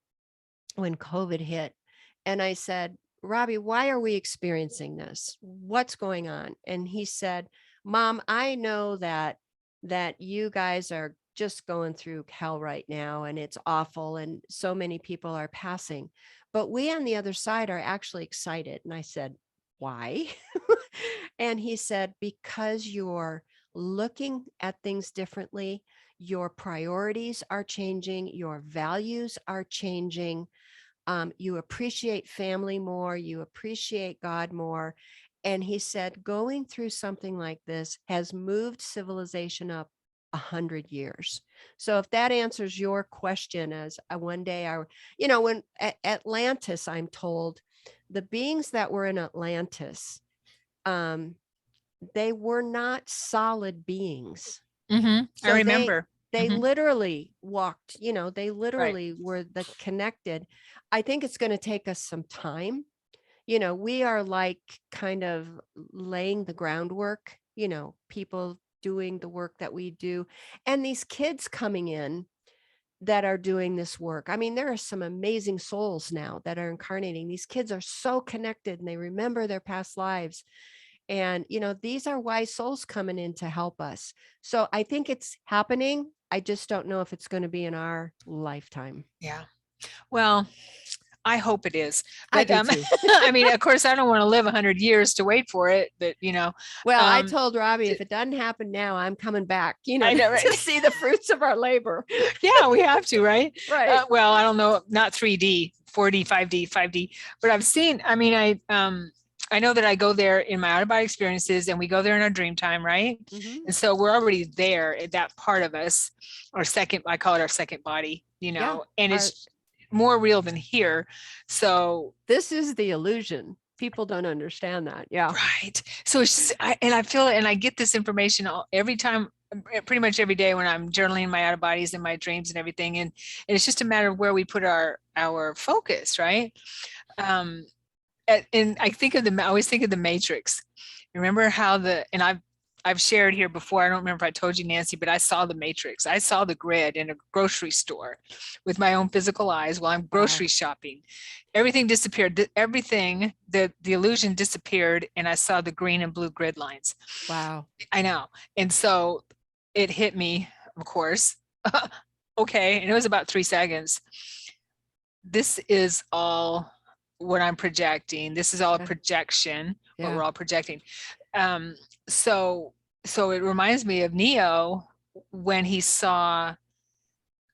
when COVID hit, and I said, Robbie, why are we experiencing this? What's going on? And he said, Mom, I know that you guys are just going through hell right now, and it's awful, and so many people are passing, but we on the other side are actually excited. And I said, why? And he said, because you're looking at things differently, your priorities are changing, your values are changing. You appreciate family more, you appreciate God more. And he said, going through something like this has moved civilization up 100 years. So if that answers your question, as one day you know, when Atlantis, I'm told the beings that were in Atlantis, they were not solid beings. Mm-hmm. So I remember. They literally walked, you know, they literally were the connected. I think it's going to take us some time. You know, we are like kind of laying the groundwork, you know, people doing the work that we do, and these kids coming in that are doing this work. I mean, there are some amazing souls now that are incarnating. These kids are so connected, and they remember their past lives. And, you know, these are wise souls coming in to help us. So I think it's happening. I just don't know if it's going to be in our lifetime. Yeah. Well, I hope it is. But, I do too. I mean, of course, I don't want to live 100 years to wait for it, but you know. Well, I told Robbie, if it doesn't happen now, I'm coming back, you know, to see the fruits of our labor. Yeah, we have to, right? Right. Well, I don't know, not 3D, 4D, 5D, but I've seen, I mean, I know that I go there in my out-of-body experiences, and we go there in our dream time, right? Mm-hmm. And so we're already there at that part of us, I call it our second body, you know, and it's more real than here. So this is the illusion. People don't understand that. Yeah. Right. So it's just, I feel it, and I get this information every time, pretty much every day when I'm journaling my out of bodies and my dreams and everything. And it's just a matter of where we put our focus, right? And I always think of the Matrix. Remember how and I've I've shared here before. I don't remember if I told you, Nancy, but I saw the matrix. I saw the grid in a grocery store with my own physical eyes while I'm grocery shopping. Everything disappeared. Everything, the illusion disappeared, and I saw the green and blue grid lines. Wow. I know. And so it hit me, of course. Okay. And it was about 3 seconds. This is all what I'm projecting. This is all a projection, what we're all projecting. So it reminds me of Neo when he saw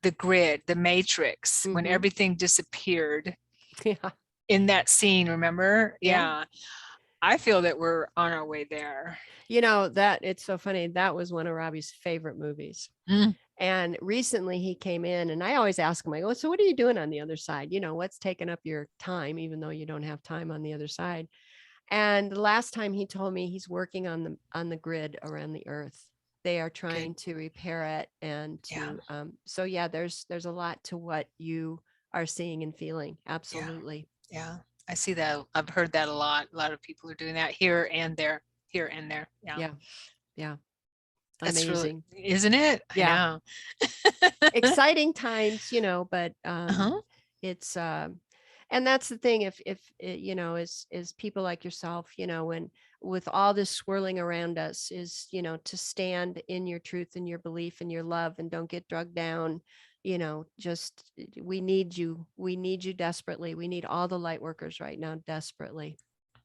the grid, the matrix, when everything disappeared in that scene, remember? Yeah. I feel that we're on our way there. You know, that it's so funny. That was one of Robbie's favorite movies. And recently he came in, and I always ask him, I go, so what are you doing on the other side? You know, what's taking up your time, even though you don't have time on the other side? And the last time he told me he's working on the grid around the earth. They are trying to repair it. And to, so yeah, there's a lot to what you are seeing and feeling. Absolutely. Yeah. I see that. I've heard that a lot. A lot of people are doing that here and there. Yeah. That's amazing. really, isn't it? Yeah. I know. Exciting times, you know, but it's and that's the thing, if you know, is people like yourself, you know, when with all this swirling around us, is, you know, to stand in your truth and your belief and your love, and don't get drugged down, you know, just we need you desperately. We need all the light workers right now desperately.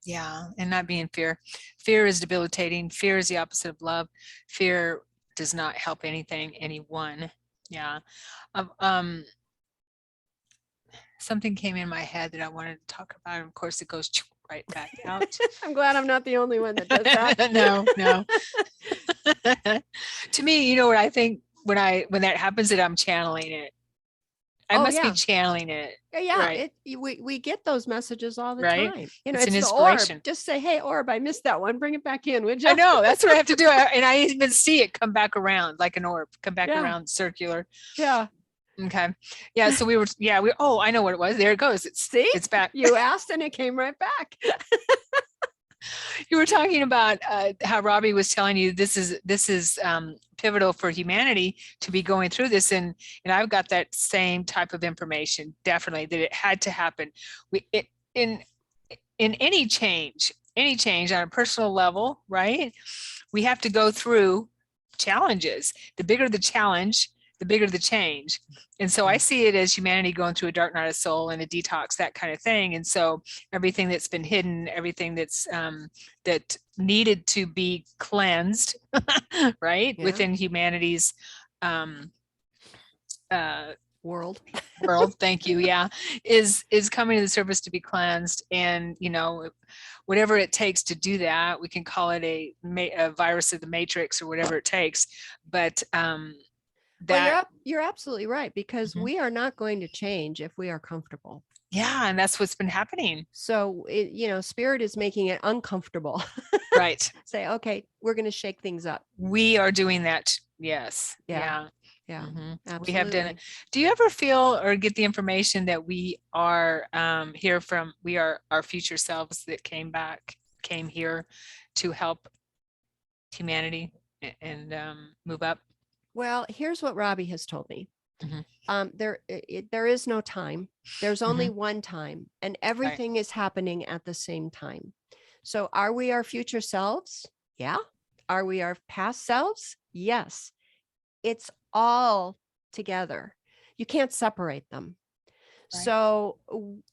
Yeah, and not be in fear. Fear is debilitating. Fear is the opposite of love. Fear does not help anyone. Yeah. Something came in my head that I wanted to talk about. And of course, it goes right back out. I'm glad I'm not the only one that does that. No. To me, you know what I think when that happens, that I'm channeling it. I must be channeling it. Yeah, right. We get those messages all the Right. time. You know, It's an the orb. inspiration. Just say, hey, orb, I missed that one. Bring it back in, would you? I know. That's what I have to do. And I even see it come back around like an orb, come back around circular. Yeah. Okay. Yeah. So oh, I know what it was. There it goes. It's back. You asked and it came right back. You were talking about how Robbie was telling you this is pivotal for humanity to be going through this, and I've got that same type of information, definitely, that it had to happen. In any change on a personal level, right? We have to go through challenges. The bigger the challenge, the bigger the change. And so I see it as humanity going through a dark night of soul and a detox, that kind of thing. And so everything that's been hidden, everything that's that needed to be cleansed, right, within humanity's world. Thank you. Yeah, is coming to the surface to be cleansed. And you know, whatever it takes to do that, we can call it a virus of the matrix or whatever it takes. But well, you're absolutely right, because we are not going to change if we are comfortable. Yeah, and that's what's been happening. So you know, spirit is making it uncomfortable. Right. Say, okay, we're going to shake things up. We are doing that. Yes. Yeah. Absolutely. We have done it. Do you ever feel or get the information that we are we are our future selves that came here to help humanity and move up? Well, here's what Robbie has told me. There is no time. There's only one time, and everything is happening at the same time. So are we our future selves? Yeah. Are we our past selves? Yes. It's all together. You can't separate them. Right. So,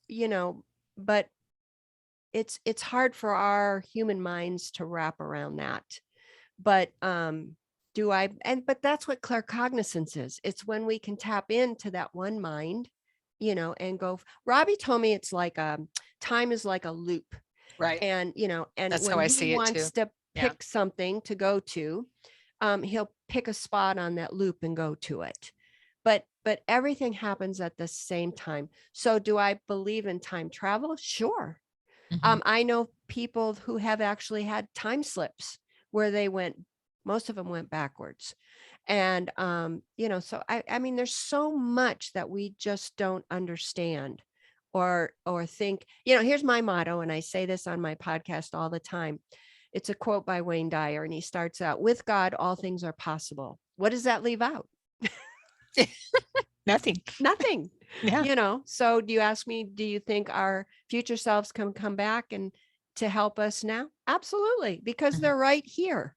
you know, but it's hard for our human minds to wrap around that. But but that's what claircognizance is. It's when we can tap into that one mind, you know, and go. Robbie told me it's like time is like a loop. Right. And, you know, and that's when how I he see wants it too. to pick something to go to, he'll pick a spot on that loop and go to it. But everything happens at the same time. So do I believe in time travel? Sure. I know people who have actually had time slips where most of them went backwards. And, you know, so I mean, there's so much that we just don't understand or think. You know, here's my motto, and I say this on my podcast all the time. It's a quote by Wayne Dyer, and he starts out, "With God, all things are possible." What does that leave out? Nothing. Nothing. Yeah. So do you ask me, do you think our future selves can come back and to help us now? Absolutely, because they're right here.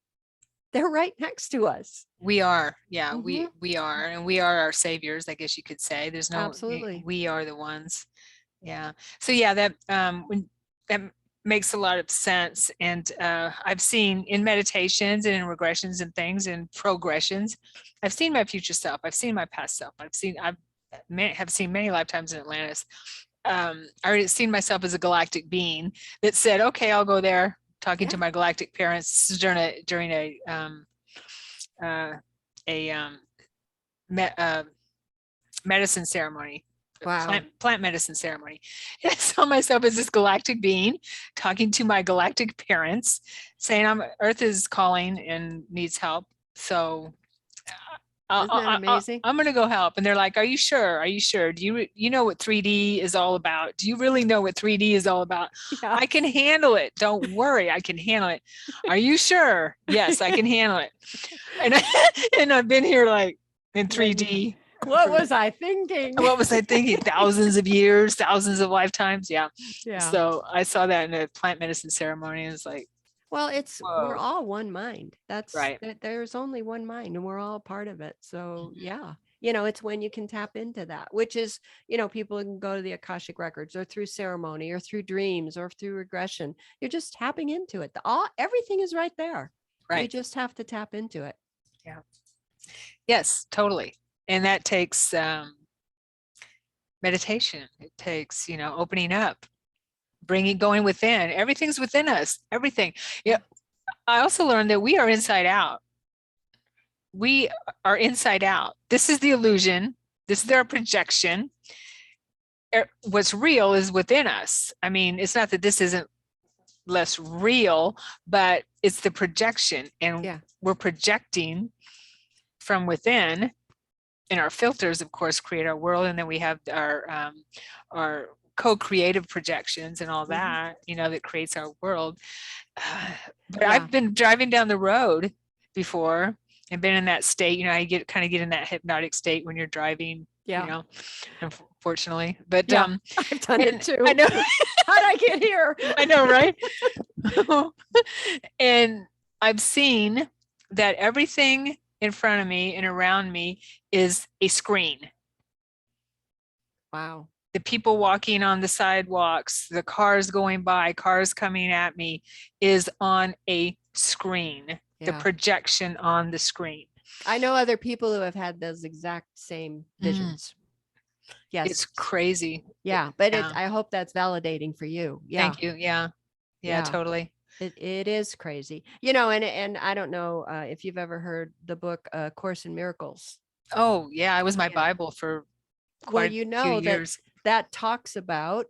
They're right next to us. We are. Yeah, Mhm. we are. And we are our saviors, I guess you could say. There's no, Absolutely. we are the ones. Yeah. So yeah, that makes a lot of sense. And I've seen in meditations and in regressions and things and progressions, I've seen my future self. I've seen my past self. I've seen many lifetimes in Atlantis. I already seen myself as a galactic being that said, okay, I'll go there, talking to Yeah. my galactic parents during a medicine ceremony, Wow. plant medicine ceremony. And I saw myself as this galactic being talking to my galactic parents, saying, Earth is calling and needs help. So Isn't that amazing? I'm going to go help. And they're like, are you sure? Are you sure? Do you know what 3D is all about? Do you really know what 3D is all about? Yeah. I can handle it. Don't worry. I can handle it. Are you sure? Yes, I can handle it. And I've been here like in 3D. What was I thinking? What was I thinking? Thousands of years, thousands of lifetimes. Yeah. Yeah. So I saw that in a plant medicine ceremony. And it's like, Well, we're whoa. all one mind. Right. There's only one mind, and we're all part of it. So Mhm. yeah, it's when you can tap into that, which is, people can go to the Akashic records or through ceremony or through dreams or through regression. You're just tapping into it. Everything is right there. You Right. just have to tap into it. Yeah. Yes, totally. And that takes meditation. It takes, opening up, going within. Everything's within us. Everything. Yeah. I also learned that we are inside out. We are inside out. This is the illusion. This is our projection. What's real is within us. I mean, it's not that this isn't less real, but it's the projection. And we're projecting from within. And our filters, of course, create our world. And then we have our co-creative projections and all that, that creates our world. But I've been driving down the road before and been in that state. You get in that hypnotic state when you're driving. Unfortunately, but I've done it too. I know. How'd I get here? I know, right? And I've seen that everything in front of me and around me is a screen. Wow. The people walking on the sidewalks, the cars going by, cars coming at me is on a screen, the projection on the screen. I know other people who have had those exact same visions. Yes. It's crazy. Yeah. But I hope that's validating for you. Yeah. Thank you. Yeah, totally. It is crazy, and I don't know if you've ever heard the book Course in Miracles. Oh yeah, it was my Bible for quite a few years. That talks about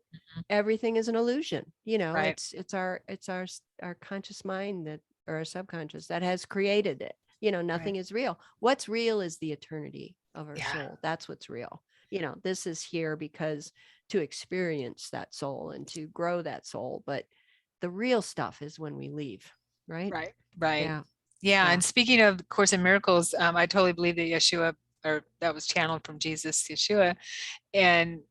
everything is an illusion. It's our conscious mind or our subconscious that has created it. Nothing is real. What's real is the eternity of our soul. That's what's real. This is here because to experience that soul and to grow that soul, but the real stuff is when we leave, right? Right. Yeah. And speaking of Course in Miracles, I totally believe that Yeshua, or that was channeled from Jesus, Yeshua. And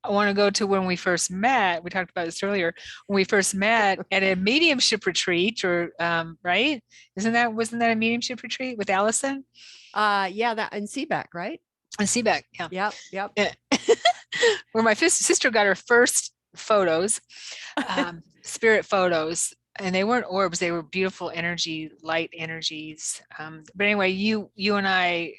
I want to go to when we first met. We talked about this earlier. When we first met at a mediumship retreat, or right? Wasn't that a mediumship retreat with Allison? That in Seabeck, right? In Seabeck, yeah. Yep. Where my sister got her first photos, spirit photos, and they weren't orbs, they were beautiful energy, light energies. But anyway, you and I,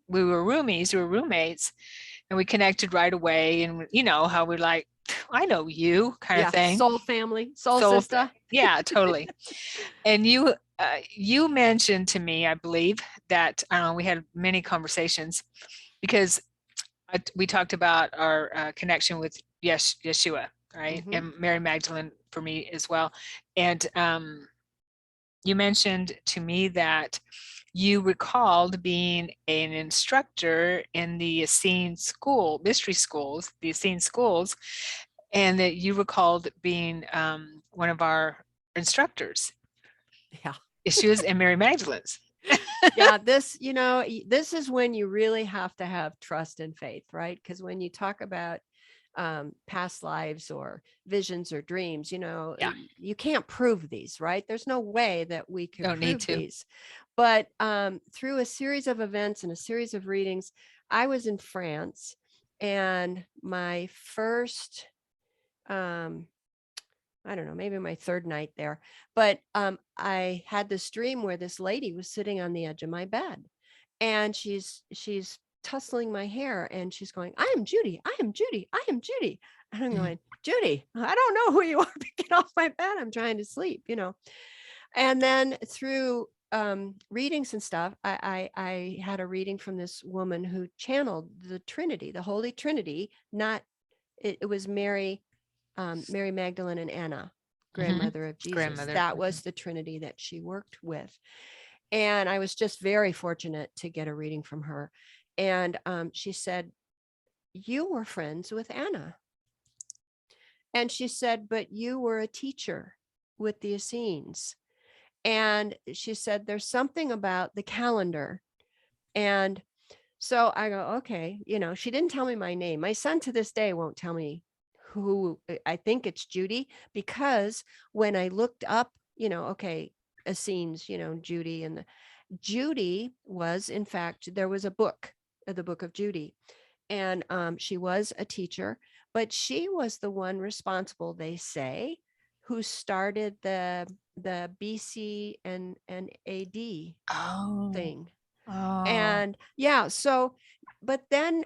we were roommates, and we connected right away. And how we're like, I know you kind of thing. Soul family, soul sister. Yeah, totally. And you mentioned to me, I believe, that we had many conversations because we talked about our connection with Yeshua, right? Mm-hmm. And Mary Magdalene for me as well. And you mentioned to me that you recalled being an instructor in the Essene school, mystery schools, the Essene schools, and that you recalled being one of our instructors. Yeah. Yeshua's and Mary Magdalene's. Yeah, this, this is when you really have to have trust and faith, right? Because when you talk about past lives or visions or dreams, Yeah. you can't prove these, right? There's no way that we could Don't need prove to. these. But through a series of events and a series of readings, I was in France, and my first, I don't know, maybe my third night there, but I had this dream where this lady was sitting on the edge of my bed, and she's tussling my hair, and she's going, "I am Judy, I am Judy, I am Judy." And I'm going, "Judy, I don't know who you are, but get off my bed. I'm trying to sleep, And then through readings and stuff, I had a reading from this woman who channeled the Trinity, the Holy Trinity. Not it was Mary Magdalene and Anna, grandmother of Jesus. Grandmother. That was the Trinity that she worked with. And I was just very fortunate to get a reading from her. And she said, "You were friends with Anna." And she said, "But you were a teacher with the Essenes." And she said, "There's something about the calendar." And so I go, okay, she didn't tell me my name. My son to this day won't tell me who. I think it's Judy, because when I looked up, okay, Essenes, Judy, and Judy was, in fact, there was a book, the Book of Judy, and she was a teacher, but she was the one responsible, they say, who started the BC and AD thing. Oh. And yeah, so, but then,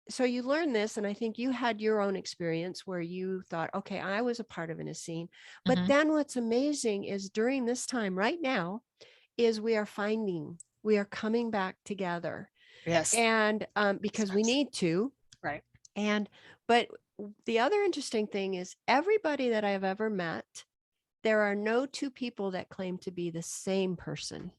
so you learn this, and I think you had your own experience where you thought, okay, I was a part of an Essene. But then what's amazing is during this time right now is we are coming back together. Yes. And because we need to. Right. But the other interesting thing is everybody that I've ever met, there are no two people that claim to be the same person.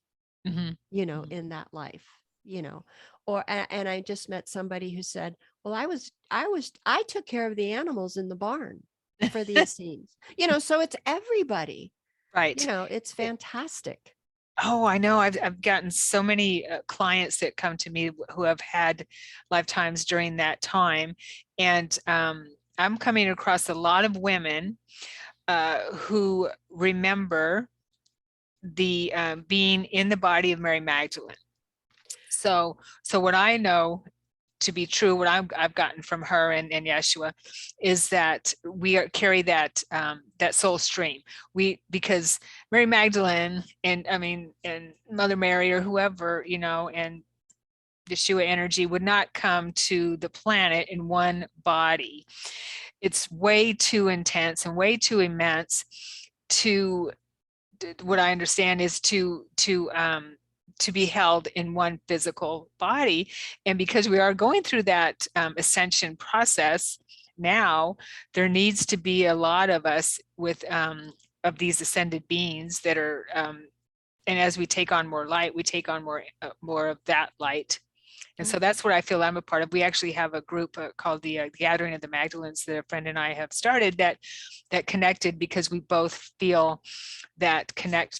In that life, and I just met somebody who said, "Well, I took care of the animals in the barn for the Essenes." So it's everybody, Right. it's fantastic. Oh, I know. I've gotten so many clients that come to me who have had lifetimes during that time. And I'm coming across a lot of women who remember the being in the body of Mary Magdalene. So what I know to be true, what I've gotten from her and Yeshua, is that we carry that that soul stream. Because Mary Magdalene and Mother Mary or whoever, and Yeshua energy would not come to the planet in one body. It's way too intense and way too immense to, what I understand is to be held in one physical body. And because we are going through that ascension process now, there needs to be a lot of us with of these ascended beings that are, and as we take on more light, we take on more of that light. And so that's what I feel I'm a part of. We actually have a group called the Gathering of the Magdalenes that a friend and I have started that connected because we both feel that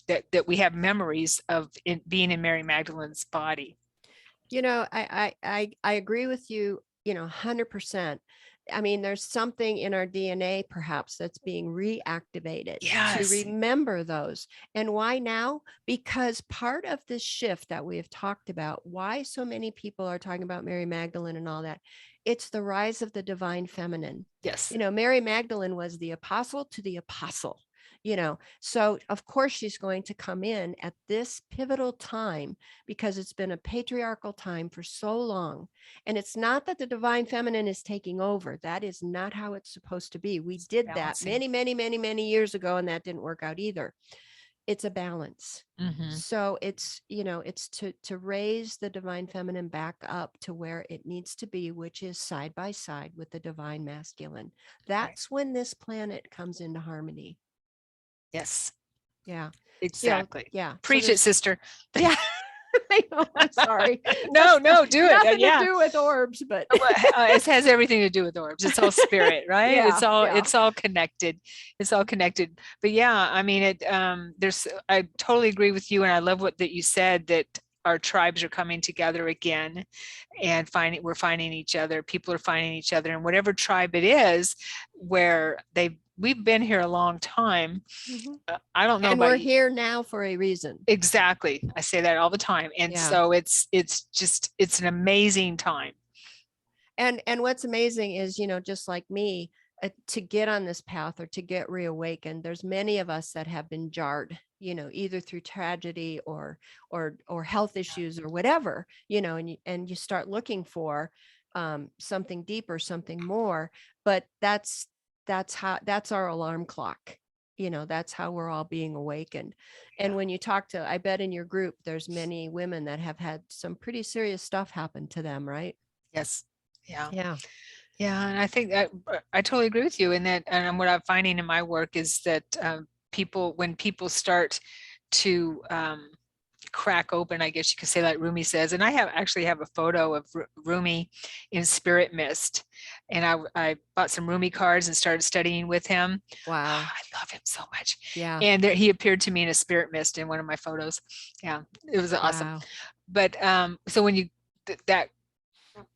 that we have memories of being in Mary Magdalene's body. I agree with you, 100%. I mean, there's something in our DNA perhaps that's being reactivated to remember those. And why now? Because part of this shift that we have talked about, why so many people are talking about Mary Magdalene and all that, it's the rise of the divine feminine. Yes. Mary Magdalene was the apostle to the apostle. So of course she's going to come in at this pivotal time because it's been a patriarchal time for so long. And it's not that the divine feminine is taking over. That is not how it's supposed to be. We did that many, many, many, many years ago, and that didn't work out either. It's a balance. So it's, it's to raise the divine feminine back up to where it needs to be, which is side by side with the divine masculine. That's when this planet comes into harmony. Yes. Yeah. Exactly. Yeah. Preach it, sister. Yeah. I know, I'm sorry. No, do it. Nothing Yeah. to do with orbs, but It has everything to do with orbs. It's all spirit, right? Yeah, It's all connected. It's all connected. But yeah, I mean, I totally agree with you. And I love that you said that our tribes are coming together again and we're finding each other. People are finding each other, and whatever tribe it is where we've been here a long time. I don't know and about we're you. here now for a reason. Exactly. I say that all the time. And so it's an amazing time. And what's amazing is, just like me, to get on this path or to get reawakened, there's many of us that have been jarred, either through tragedy or health issues or whatever, and you start looking for something deeper, something more. But that's our alarm clock. That's how we're all being awakened. And when you talk to, I bet in your group, there's many women that have had some pretty serious stuff happen to them, right? Yes. Yeah. Yeah. Yeah. And I think that I totally agree with you in that. And what I'm finding in my work is that when people start to crack open, I guess you could say, like Rumi says, and I actually have a photo of Rumi in spirit mist. And I bought some Rumi cards and started studying with him. Wow. I love him so much. Yeah. And he appeared to me in a spirit mist in one of my photos. Yeah, it was awesome. Wow. But so when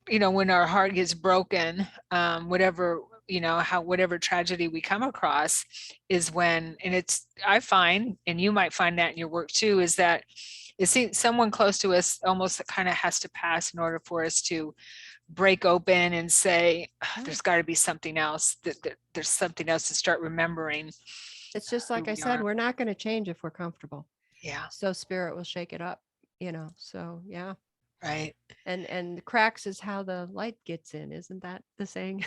when our heart gets broken, whatever tragedy we come across is when, and I find, and you might find that in your work too, is that someone close to us almost kind of has to pass in order for us to break open and say, there's got to be something else, that there's something else to start remembering. It's just like I said, we're not going to change if we're comfortable. Yeah. So spirit will shake it up, so yeah. Right. And the cracks is how the light gets in. Isn't that the saying?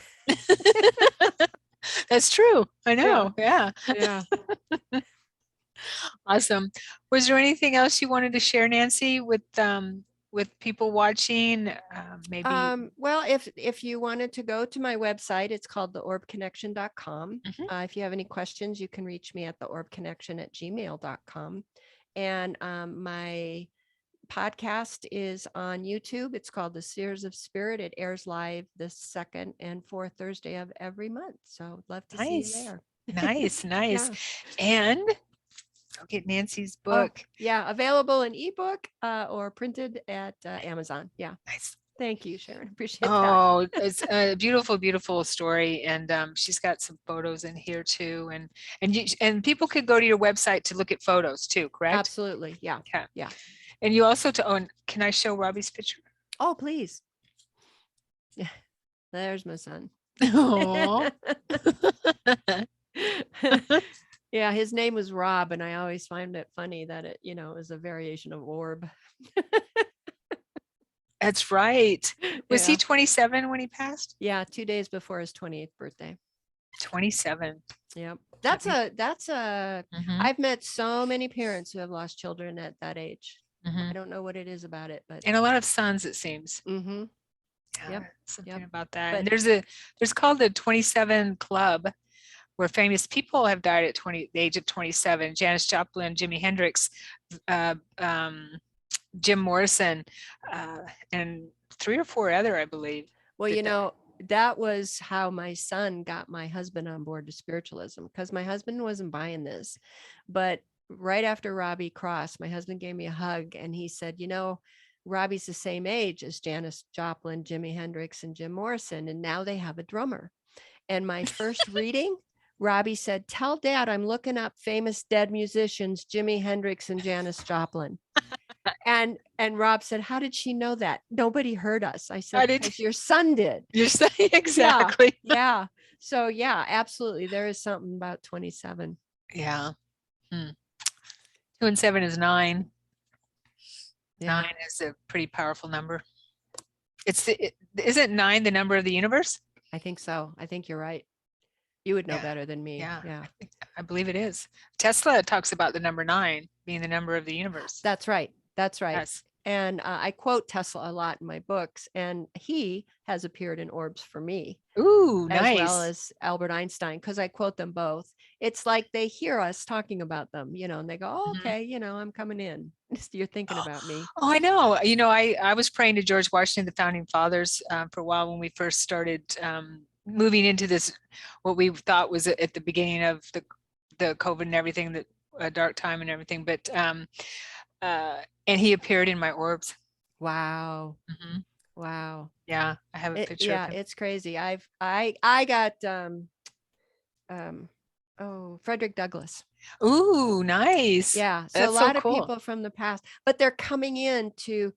That's true. I know. Yeah. Awesome. Was there anything else you wanted to share, Nancy, with people watching? Maybe. Well, if you wanted to go to my website, it's called theorbconnection.com. If you have any questions, you can reach me at theorbconnection@gmail.com. And my podcast is on YouTube. It's called The Seers of Spirit. It airs live the second and fourth Thursday of every month. So I'd love to see you there. Nice. Yeah. And go get Nancy's book. Available in ebook or printed at Amazon. Yeah. Nice. Thank you, Sharon. Appreciate that. Oh, it's a beautiful, beautiful story. And she's got some photos in here too. And people could go to your website to look at photos too, correct? Absolutely. Yeah. Yeah. And you also can I show Robbie's picture? Oh, please. Yeah. There's my son. Oh. Yeah, his name was Rob, and I always find it funny that it, is a variation of orb. That's right. Was he 27 when he passed? Yeah, 2 days before his 28th birthday. 27. Yep. I've met so many parents who have lost children at that age. I don't know what it is about it, but and a lot of sons, it seems. Yeah, something about that. But there's called the 27 Club, where famous people have died at the age of 27. Janis Joplin, Jimi Hendrix, Jim Morrison, and 3 or 4 other, I believe. Well, that was how my son got my husband on board to spiritualism, because my husband wasn't buying this. But right after Robbie crossed, my husband gave me a hug and he said, Robbie's the same age as Janis Joplin, Jimi Hendrix, and Jim Morrison, and now they have a drummer. And my first reading, Robbie said, "Tell Dad I'm looking up famous dead musicians, Jimi Hendrix and Janis Joplin." And Rob said, "How did she know that? Nobody heard us." I said, "Because your son did." Your son, exactly. Yeah. So yeah, absolutely. There is something about 27. Yeah. 2 and 7 is 9. Yeah. 9 is a pretty powerful number. Isn't 9 the number of the universe? I think so. I think you're right. You would know better than me. Yeah. I believe it is. Tesla talks about the number 9 being the number of the universe. That's right. Yes. And I quote Tesla a lot in my books, and he has appeared in orbs for me. Ooh, nice. As well as Albert Einstein, because I quote them both. it's like they hear us talking about them, and they go, oh, Mhm. okay, I'm coming in. You're thinking about me. Oh, I know. I was praying to George Washington, the founding fathers, for a while when we first started moving into this, what we thought was at the beginning of the COVID and everything, that a dark time and everything. But and he appeared in my orbs. Wow. Mhm. Wow. Yeah, I have a picture of Yeah, him. it's crazy. I got Frederick Douglass. Ooh, nice. Yeah. So a That's so lot of cool. people from the past, but they're coming in to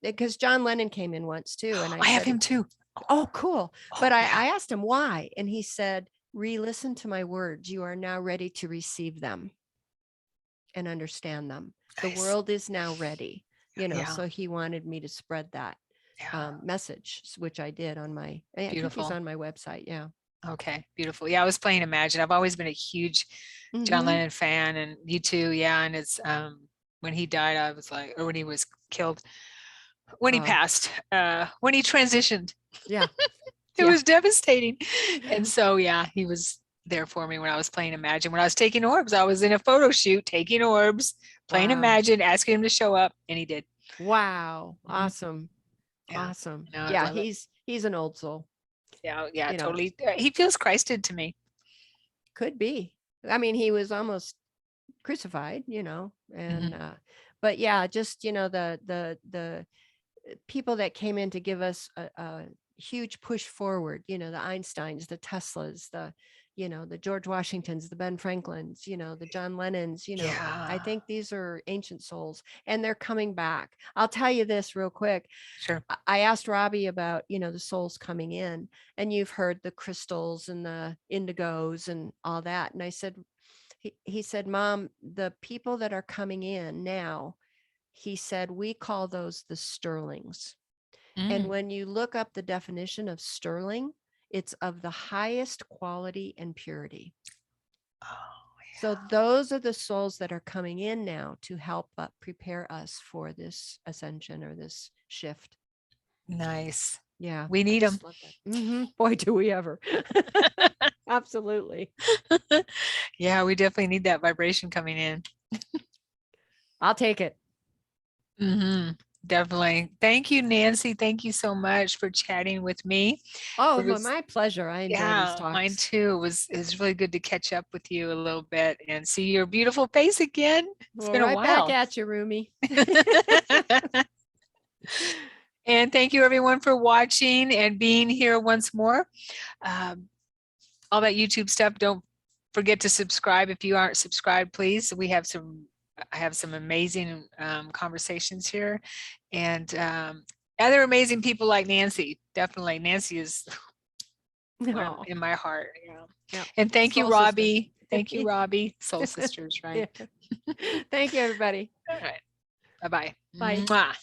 because John Lennon came in once too. And I I have said, him too. oh, cool. Oh, But yeah. I asked him why. And he said, re-listen to my words. You are now ready to receive them and understand them. The Nice. world is now ready, Yeah. so he wanted me to spread that Yeah. message, which I did on I think he's Beautiful. on my website. Yeah. Okay, beautiful. Yeah, I was playing Imagine. I've always been a huge John Mm-hmm. Lennon fan, and you too. Yeah, and it's when he died, I was like, or when he was killed, when he passed, when he transitioned, Yeah. it Yeah. was devastating. And so yeah, he was there for me when I was playing Imagine. When I was taking orbs, I was in a photo shoot taking orbs, playing Wow. Imagine, asking him to show up, and he did. Wow. Mhm. Awesome. Yeah, Awesome. no, I Yeah, love it. he's an old soul. Yeah, yeah, You know, totally. He feels Christed to me. could be. I mean, he was almost crucified, and Mhm. but yeah, just the people that came in to give us a huge push forward, the Einsteins, the Teslas, the George Washingtons, the Ben Franklins, the John Lennons, I Yeah, think these are ancient souls and they're coming back. I'll tell you this real quick. sure. I asked Robbie about, the souls coming in, and you've heard the crystals and the indigos and all that. And I said, he said, Mom, the people that are coming in now, he said, we call those the sterlings. And Mm. when you look up the definition of sterling, it's of the highest quality and purity. Oh, So those are the souls that are coming in now to help prepare us for this ascension or this shift. nice. Yeah, We I need them. just love that. Boy, do we ever. Absolutely. Yeah, we definitely need that vibration coming in. I'll take it. Definitely. Thank you, Nancy. Thank you so much for chatting with me. Oh, It was, my pleasure. I enjoy these yeah, mine talks. too. It was really good to catch up with you a little bit and see your beautiful face again. It's Well, been a right back while. at you, Rumi. And thank you everyone for watching and being here once more. Um, all that YouTube stuff, don't forget to subscribe if you aren't subscribed, please. I have some amazing conversations here, and other amazing people like Nancy. Definitely, Nancy is No. in my heart. Yeah. Yeah. And thank you, Soul sister. Robbie. Thank you, Robbie. Soul sisters, right? Yeah. Thank you, everybody. All right. Bye-bye. Bye. Mwah.